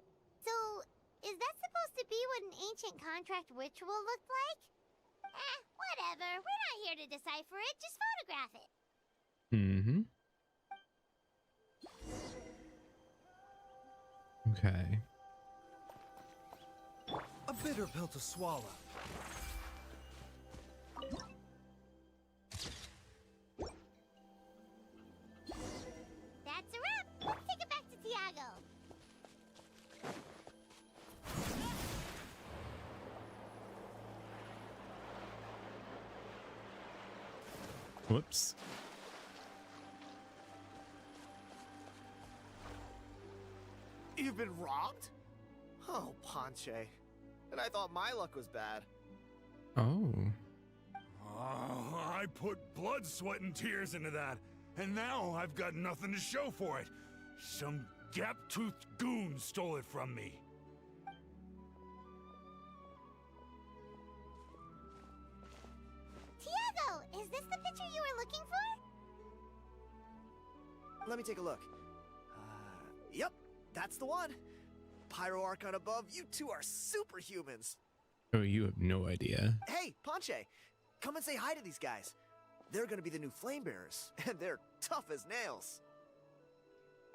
So, is that supposed to be what an ancient contract ritual looked like? Whatever. We're not here to decipher it. Just photograph it. Mm-hmm. Okay. A bitter pill to swallow. That's a wrap. Let's take it back to Tiago. Whoops. You've been robbed? Oh, Ponche. And I thought my luck was bad. Oh. I put blood, sweat, and tears into that, and now I've got nothing to show for it. Some gap-toothed goon stole it from me. Tiago, is this the picture you were looking for? Let me take a look. Yep, that's the one. Pyro Archon above, you two are superhumans. Oh, you have no idea. Hey, Ponche, come and say hi to these guys. They're gonna be the new flame bearers, and they're tough as nails.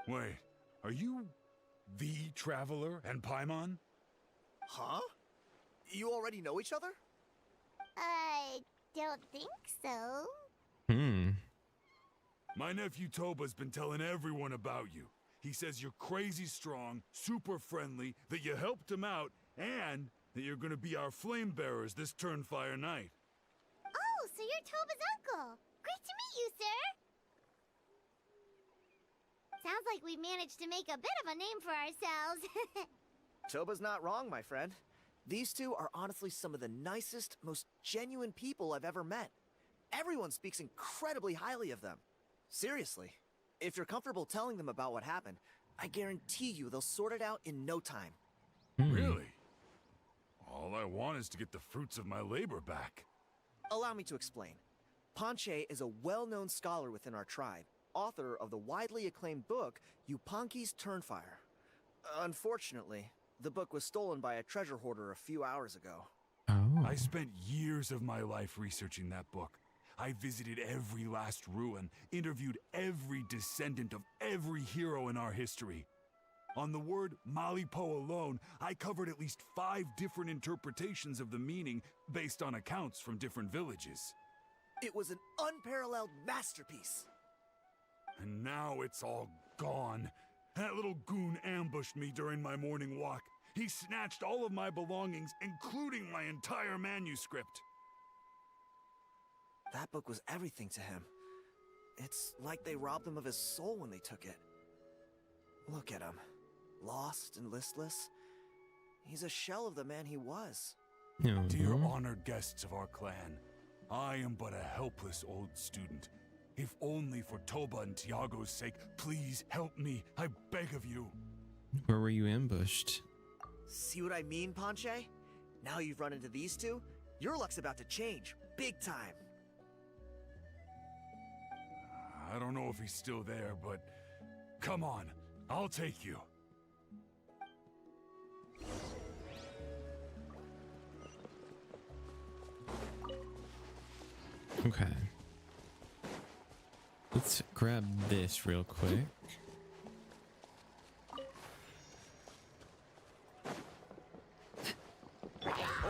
Wait, are you the Traveler and Paimon? Huh? You already know each other? I don't think so. My nephew Toba's been telling everyone about you. He says you're crazy strong, super friendly, that you helped him out, and that you're gonna be our flame bearers this Turnfire night. Oh, so you're Toba's uncle. Great to meet you, sir. Sounds like we managed to make a bit of a name for ourselves. Toba's not wrong, my friend. These two are honestly some of the nicest, most genuine people I've ever met. Everyone speaks incredibly highly of them. Seriously, if you're comfortable telling them about what happened, I guarantee you they'll sort it out in no time. Really? All I want is to get the fruits of my labor back. Allow me to explain. Ponche is a well-known scholar within our tribe, author of the widely acclaimed book, Yupanqui's Turnfire. Unfortunately, the book was stolen by a treasure hoarder a few hours ago. Oh. I spent years of my life researching that book. I visited every last ruin, interviewed every descendant of every hero in our history. On the word Malipo alone, I covered at least 5 different interpretations of the meaning based on accounts from different villages. It was an unparalleled masterpiece. And now it's all gone. That little goon ambushed me during my morning walk. He snatched all of my belongings, including my entire manuscript. That book was everything to him. It's like they robbed him of his soul when they took it. Look at him. Lost and listless. He's a shell of the man he was. Oh, Dear honored guests of our clan, I am but a helpless old student. If only for Toba and Tiago's sake, please help me. I beg of you. Where were you ambushed? See what I mean, Ponche? Now you've run into these two, your luck's about to change. Big time. I don't know if he's still there, but come on, I'll take you. Okay. Let's grab this real quick.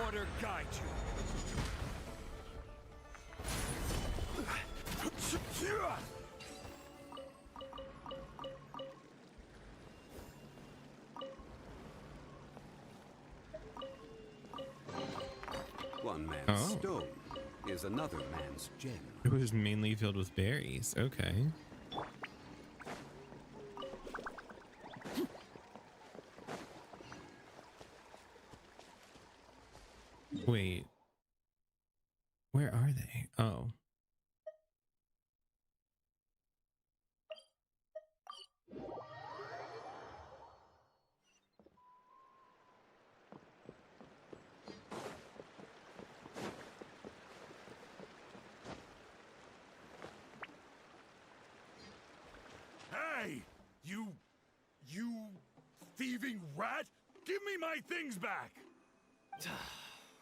Order guide you. One man's Oh. stone is another man's gem. It was mainly filled with berries. Okay. Wait. Where are they? Oh. Hey! You thieving rat! Give me my things back!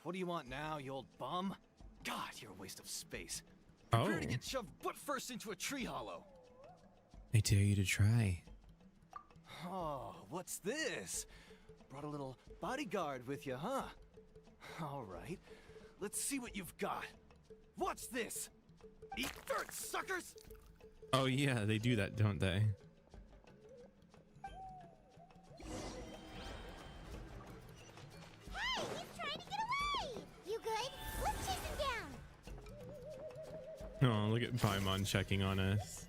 What do you want now, you old bum? God, you're a waste of space. Oh. Prepare to get shoved butt first into a tree hollow. I dare you to try. Oh, what's this? Brought a little bodyguard with you, huh? All right, let's see what you've got. What's this? Eat dirt, suckers! Oh yeah, they do that, don't they? Hey, he's trying to get away! You good? Let's chase him down. Oh, look at Paimon checking on us.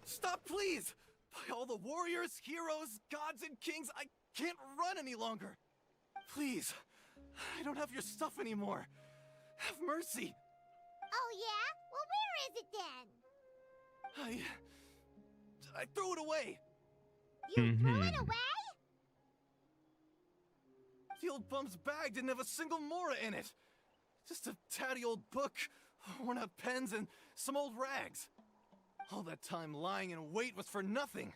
Stop, please! By all the warriors, heroes, gods, and kings, I can't run any longer. Please, I don't have your stuff anymore. Have mercy. Oh, yeah? Well, where is it then? I threw it away. You threw it away? The old bum's bag didn't have a single mora in it. Just a tatty old book, worn out pens, and some old rags. All that time lying in wait was for nothing.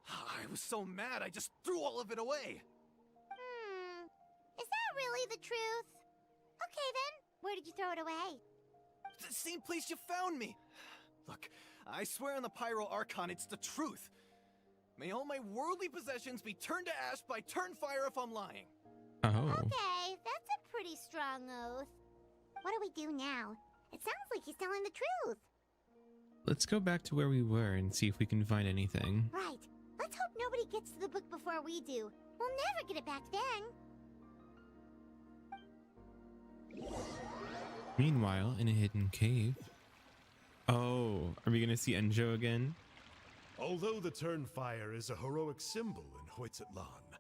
I was so mad I just threw all of it away. Is that really the truth? Okay then, where did you throw it away? The same place you found me. Look, I swear on the Pyro Archon it's the truth. May all my worldly possessions be turned to ash by Turnfire if I'm lying. Oh. Okay, that's a pretty strong oath. What do we do now? It sounds like he's telling the truth. Let's go back to where we were and see if we can find anything. Right. Let's hope nobody gets to the book before we do. We'll never get it back then. Meanwhile, in a hidden cave. Oh, are we gonna see Enjo again? Although the Turnfire is a heroic symbol in Hoytzatlan,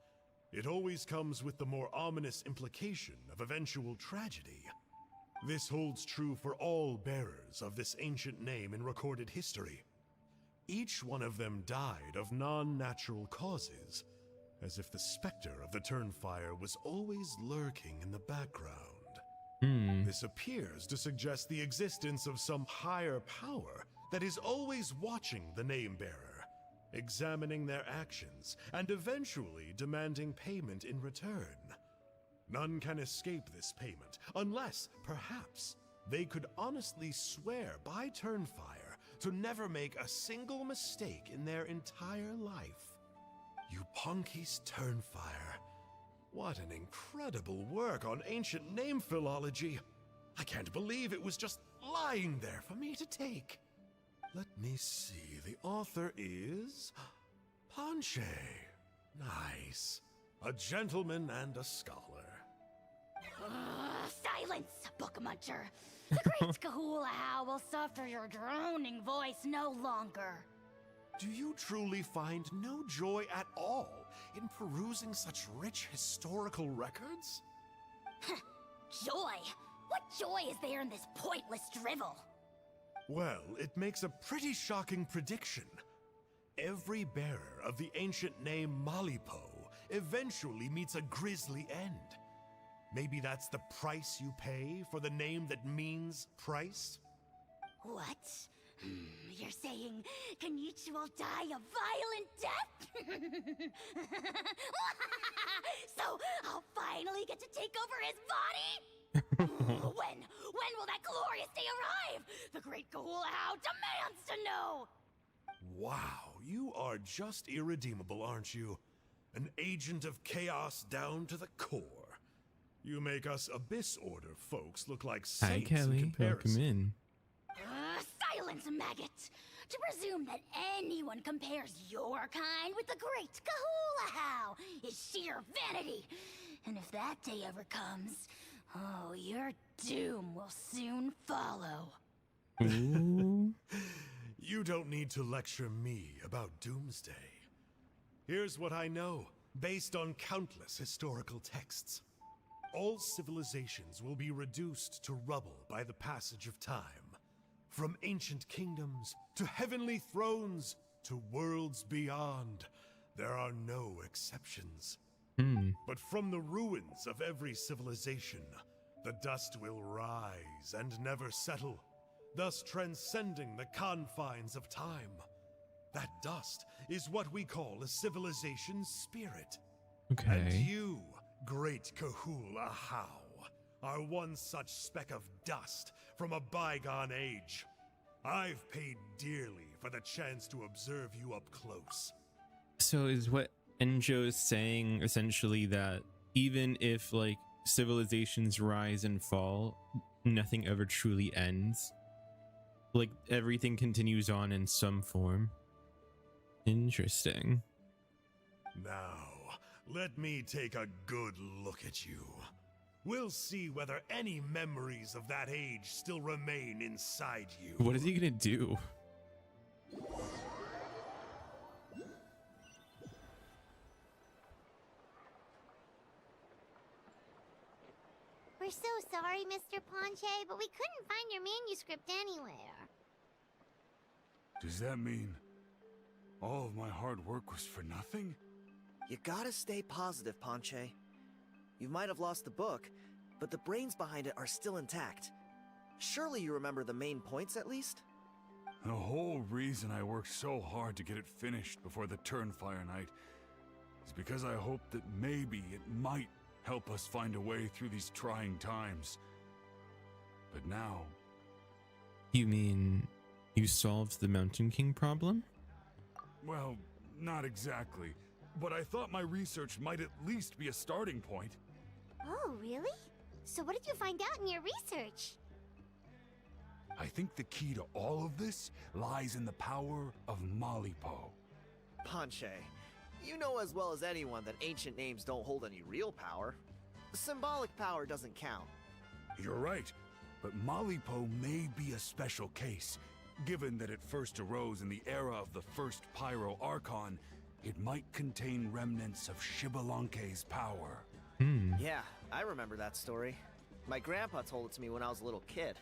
it always comes with the more ominous implication of eventual tragedy. This holds true for all bearers of this ancient name in recorded history. Each one of them died of non-natural causes, as if the specter of the Turnfire was always lurking in the background. This appears to suggest the existence of some higher power that is always watching the name-bearer, examining their actions, and eventually demanding payment in return. None can escape this payment, unless, perhaps, they could honestly swear by Turnfire to never make a single mistake in their entire life. Yupanki's Turnfire. What an incredible work on ancient name philology. I can't believe it was just lying there for me to take. Let me see, the author is... Panche. Nice. A gentleman and a scholar. Silence, book muncher. The great Kahula will suffer your droning voice no longer. Do you truly find no joy at all in perusing such rich historical records? Joy? What joy is there in this pointless drivel? Well, it makes a pretty shocking prediction. Every bearer of the ancient name Malipo eventually meets a grisly end. Maybe that's the price you pay for the name that means price? What? You're saying Kenichi will die a violent death? So I'll finally get to take over his body? When will that glorious day arrive? The great Kahula demands to know! Wow, you are just irredeemable, aren't you? An agent of chaos down to the core. You make us Abyss Order folks look like Hi, saints in Kelly. comparison. Welcome in. Silence, maggot! To presume that anyone compares your kind with the great Kahula is sheer vanity. And if that day ever comes, oh, your doom will soon follow. Ooh. You don't need to lecture me about Doomsday. Here's what I know, based on countless historical texts. All civilizations will be reduced to rubble by the passage of time. From ancient kingdoms, to heavenly thrones, to worlds beyond, there are no exceptions. But from the ruins of every civilization, the dust will rise and never settle, thus transcending the confines of time. That dust is what we call a civilization's spirit. Okay. And you, great Kahula How, are one such speck of dust from a bygone age. I've paid dearly for the chance to observe you up close. So is what Enjo is saying essentially that even if like civilizations rise and fall, nothing ever truly ends? Like everything continues on in some form? Interesting. Now, let me take a good look at you. We'll see whether any memories of that age still remain inside you. What is he gonna do? We're so sorry, Mr. Ponche, but we couldn't find your manuscript anywhere. Does that mean all of my hard work was for nothing? You gotta stay positive, Ponche. You might have lost the book, but the brains behind it are still intact. Surely you remember the main points at least? The whole reason I worked so hard to get it finished before the Turnfire Night is because I hoped that maybe it might help us find a way through these trying times. But now... You mean you solved the Mountain King problem? Well, not exactly. But I thought my research might at least be a starting point. Oh, really? So what did you find out in your research? I think the key to all of this lies in the power of Malipo. Ponche, you know as well as anyone that ancient names don't hold any real power. Symbolic power doesn't count. You're right, but Malipo may be a special case. Given that it first arose in the era of the first Pyro Archon, it might contain remnants of Shibalanke's power. Yeah, I remember that story. My grandpa told it to me when I was a little kid.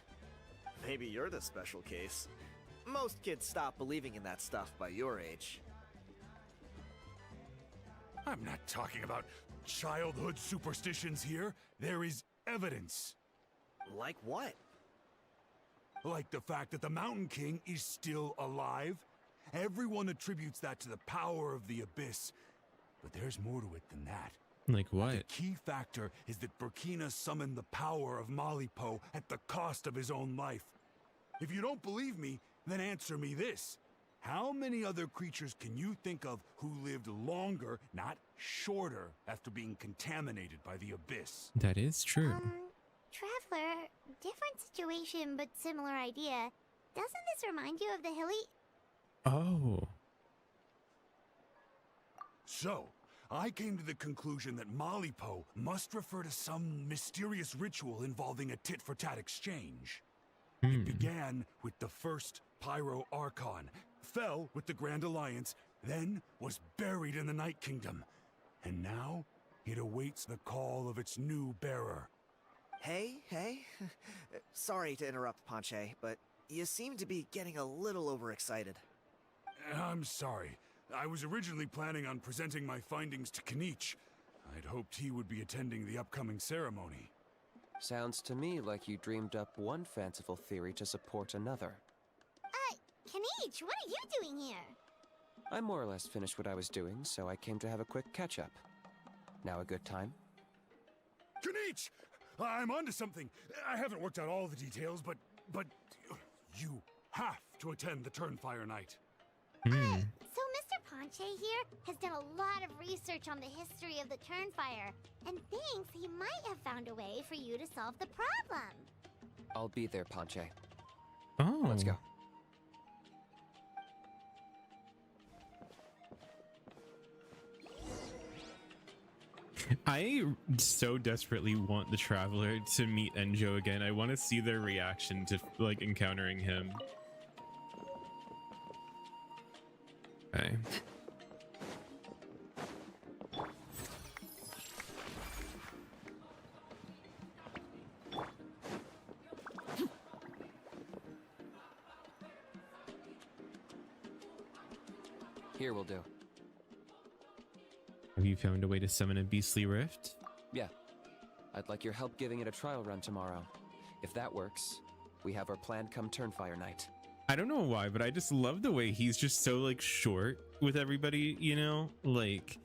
Maybe you're the special case. Most kids stop believing in that stuff by your age. I'm not talking about childhood superstitions here. There is evidence. Like what? Like the fact that the Mountain King is still alive. Everyone attributes that to the power of the Abyss. But there's more to it than that. Like what? The key factor is that Burkina summoned the power of Malipo at the cost of his own life. If you don't believe me, then answer me this. How many other creatures can you think of who lived longer, not shorter, after being contaminated by the Abyss? That is true. Traveler, different situation but similar idea. Doesn't this remind you of the hilly... Oh. So, I came to the conclusion that Malipo must refer to some mysterious ritual involving a tit-for-tat exchange. It began with the first Pyro Archon, fell with the Grand Alliance, then was buried in the Night Kingdom. And now, it awaits the call of its new bearer. Hey. Sorry to interrupt, Ponche, but you seem to be getting a little overexcited. I'm sorry. I was originally planning on presenting my findings to Kinich. I'd hoped he would be attending the upcoming ceremony. Sounds to me like you dreamed up one fanciful theory to support another. Kinich, what are you doing here? I more or less finished what I was doing, so I came to have a quick catch-up. Now a good time? Kinich! I'm onto something. I haven't worked out all the details, but you have to attend the Turnfire Night. So Mr. Ponche here has done a lot of research on the history of the Turnfire and thinks he might have found a way for you to solve the problem. I'll be there, Ponche. Oh. Let's go. I so desperately want the Traveler to meet Enjo again. I want to see their reaction to like encountering him. Okay. Here will do. Have you found a way to summon a beastly rift? Yeah. I'd like your help giving it a trial run tomorrow. If that works, we have our plan come Turnfire night. I don't know why, but I just love the way he's just so like short with everybody, you know? Like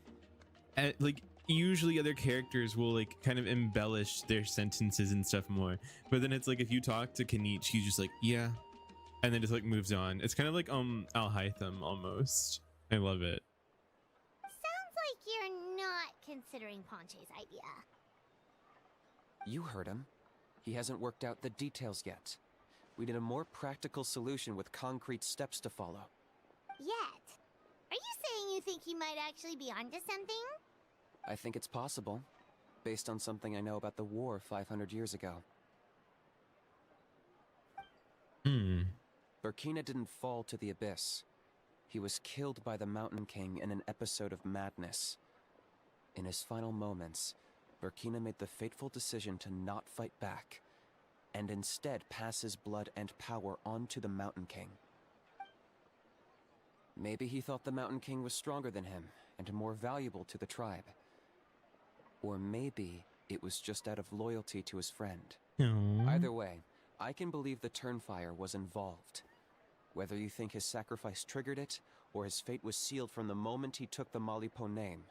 usually other characters will like kind of embellish their sentences and stuff more. But then it's like if you talk to Kinich, he's just like, yeah. And then just like moves on. It's kind of like Al-Haytham almost. I love it. Sounds like you're not considering Ponche's idea. You heard him. He hasn't worked out the details yet. We need a more practical solution with concrete steps to follow. Yet? Are you saying you think he might actually be onto something? I think it's possible, based on something I know about the war 500 years ago. Burkina didn't fall to the abyss. He was killed by the Mountain King in an episode of madness. In his final moments, Burkina made the fateful decision to not fight back, and instead pass his blood and power on to the Mountain King. Maybe he thought the Mountain King was stronger than him, and more valuable to the tribe. Or maybe it was just out of loyalty to his friend. Either way, I can believe the Turnfire was involved. Whether you think his sacrifice triggered it, or his fate was sealed from the moment he took the Malipo name,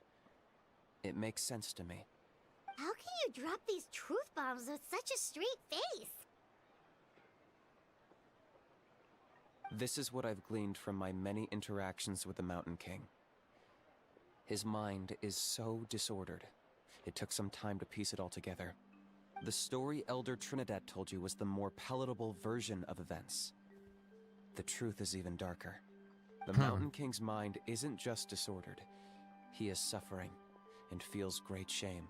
it makes sense to me. How can you drop these truth bombs with such a straight face? This is what I've gleaned from my many interactions with the Mountain King. His mind is so disordered. It took some time to piece it all together. The story Elder Trinidad told you was the more palatable version of events. The truth is even darker. The Mountain King's mind isn't just disordered. He is suffering and feels great shame.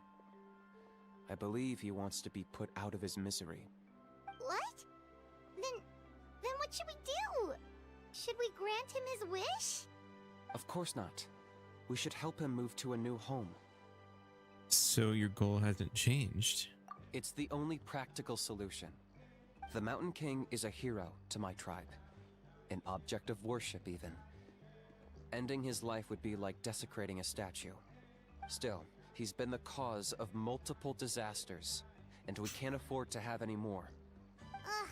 I believe he wants to be put out of his misery. What? Then what should we do? Should we grant him his wish? Of course not. We should help him move to a new home. So your goal hasn't changed? It's the only practical solution. The Mountain King is a hero to my tribe. An object of worship, even. Ending his life would be like desecrating a statue. Still, he's been the cause of multiple disasters, and we can't afford to have any more. Ugh.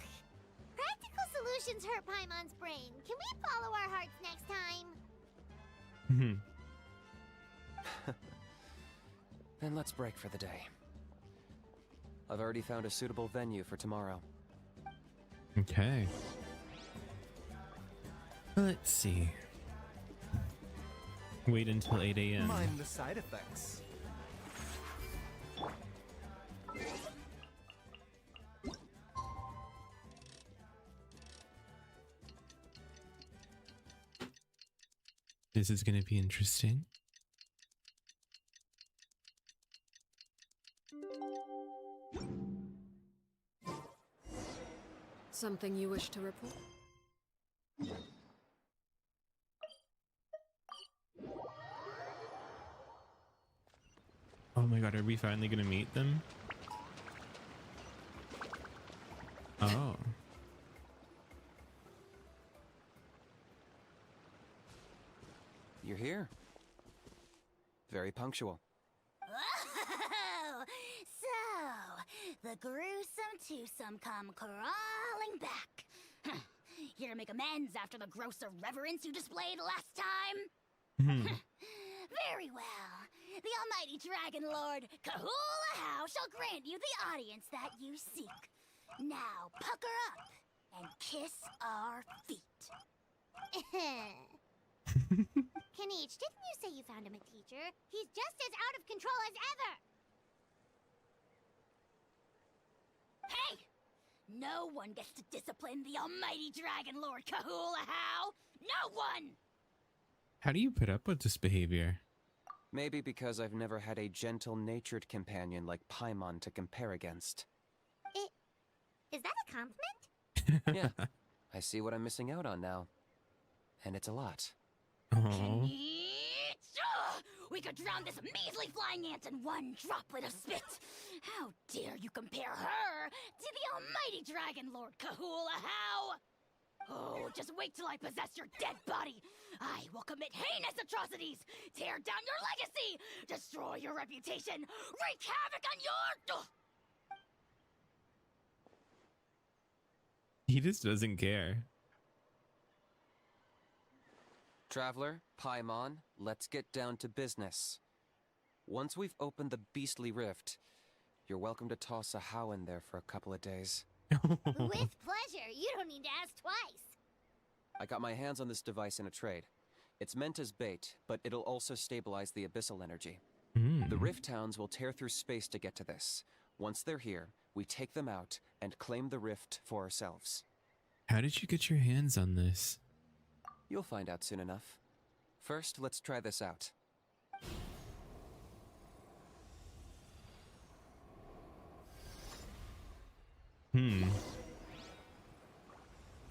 Practical solutions hurt Paimon's brain. Can we follow our hearts next time? Then let's break for the day. I've already found a suitable venue for tomorrow. Okay. Let's see. Wait until 8 a.m. Mind the side effects. This is going to be interesting. Something you wish to report? Oh my god, are we finally gonna meet them? Oh. You're here. Very punctual. Oh, so the gruesome twosome come crawling back. Here to make amends after the gross irreverence you displayed last time? Very well. The almighty Dragon Lord Kahula shall grant you the audience that you seek. Now pucker up and kiss our feet. Kinich, didn't you say you found him a teacher? He's just as out of control as ever! Hey! No one gets to discipline the almighty Dragon Lord Kahula-How! No one! How do you put up with this behavior? Maybe because I've never had a gentle-natured companion like Paimon to compare against. Is that a compliment? Yeah, I see what I'm missing out on now. And it's a lot. Oh. Kinich! Ugh! We could drown this measly flying ant in one droplet of spit! How dare you compare her to the almighty Dragon Lord Kahula-How! Oh, just wait till I possess your dead body! I will commit heinous atrocities! Tear down your legacy! Destroy your reputation! Wreak havoc on your... He just doesn't care. Traveler, Paimon, let's get down to business. Once we've opened the beastly rift, you're welcome to toss a How in there for a couple of days. With pleasure. You don't need to ask twice. I got my hands on this device in a trade. It's meant as bait, but it'll also stabilize the abyssal energy. The Rift Towns will tear through space to get to this. Once they're here, we take them out and claim the rift for ourselves. How did you get your hands on this? You'll find out soon enough. First, let's try this out.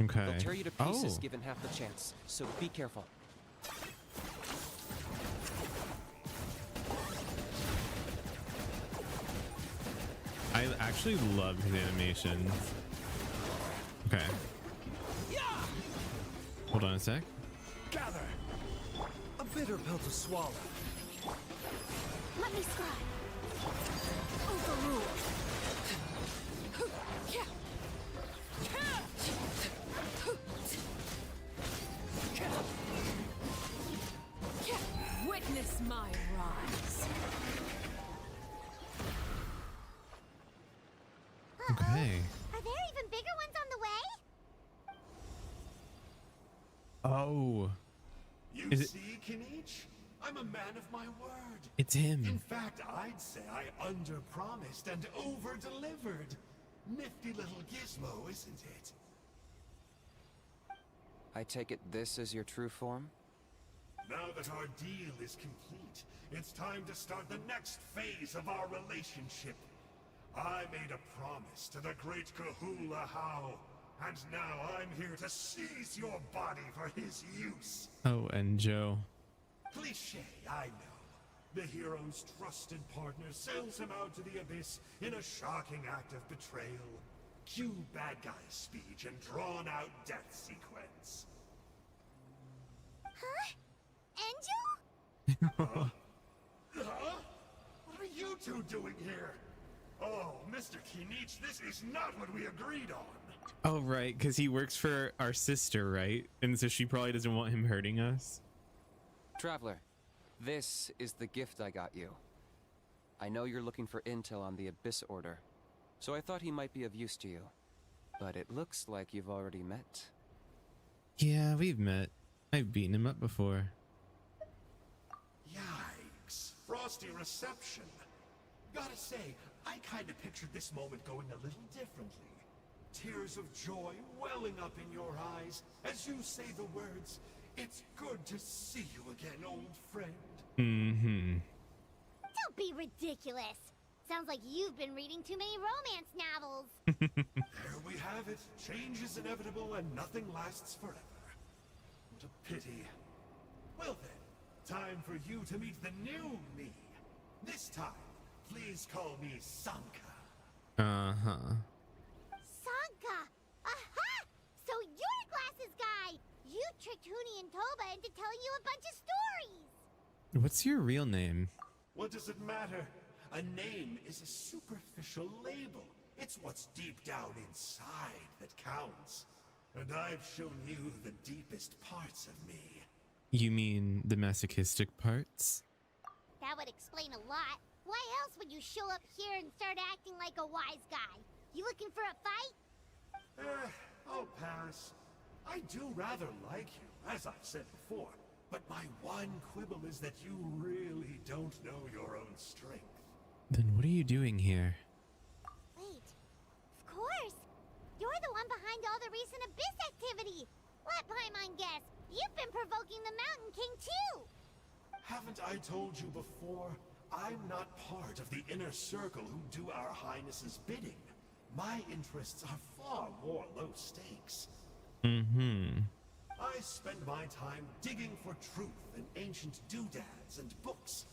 Okay. They'll tear you to pieces given half the chance, so be careful. I actually love his animations. Okay. Hold on a sec. Gather! A bitter pill to swallow. Let me scribe. Overrule. Witness my rise. Okay. Are there even bigger ones on the way? Oh. You Is it- see, Kinich? I'm a man of my word. It's him. In fact, I'd say I under-promised and over-delivered. Nifty little gizmo, isn't it? I take it this is your true form? Now that our deal is complete, it's time to start the next phase of our relationship. I made a promise to the great Kahula-How, and now I'm here to seize your body for his use. Oh, and Joe. Cliché, I know. The hero's trusted partner sells him out to the abyss in a shocking act of betrayal. Cue bad guy speech and drawn-out death sequence. Huh? Angel? Huh? What are you two doing here? Oh, Mr. Kinich, this is not what we agreed on. Oh, right, because he works for our sister, right? And so she probably doesn't want him hurting us. Traveler, this is the gift I got you. I know you're looking for intel on the Abyss Order, so I thought he might be of use to you. But it looks like you've already met. Yeah, we've met. I've beaten him up before. Yikes. Frosty reception. Gotta say, I kinda pictured this moment going a little differently. Tears of joy welling up in your eyes as you say the words, "It's good to see you again, old friend." Mm-hmm. Don't be ridiculous. Sounds like you've been reading too many romance novels. There we have it. Change is inevitable and nothing lasts forever. What a pity. Well then, time for you to meet the new me. This time, please call me Sanka. Uh-huh. Sanka! Aha! So you're Glasses Guy! You tricked Jhonny and Toba into telling you a bunch of stories! What's your real name? What does it matter? A name is a superficial label. It's what's deep down inside that counts. And I've shown you the deepest parts of me. You mean the masochistic parts? That would explain a lot. Why else would you show up here and start acting like a wise guy? You looking for a fight? I'll pass. I do rather like you, as I've said before. But my one quibble is that you really don't know your own strength. Then what are you doing here? Wait, of course! You're the one behind all the recent Abyss activity! Let Paimon guess, you've been provoking the Mountain King too! Haven't I told you before? I'm not part of the inner circle who do our Highness's bidding. My interests are far more low stakes. I spend my time digging for truth in ancient doodads and books.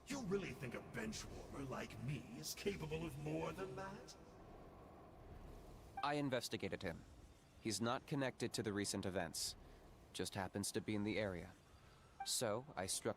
You really think a benchwarmer like me is capable of more than that? I investigated him. He's not connected to the recent events. Just happens to be in the area. So, I struck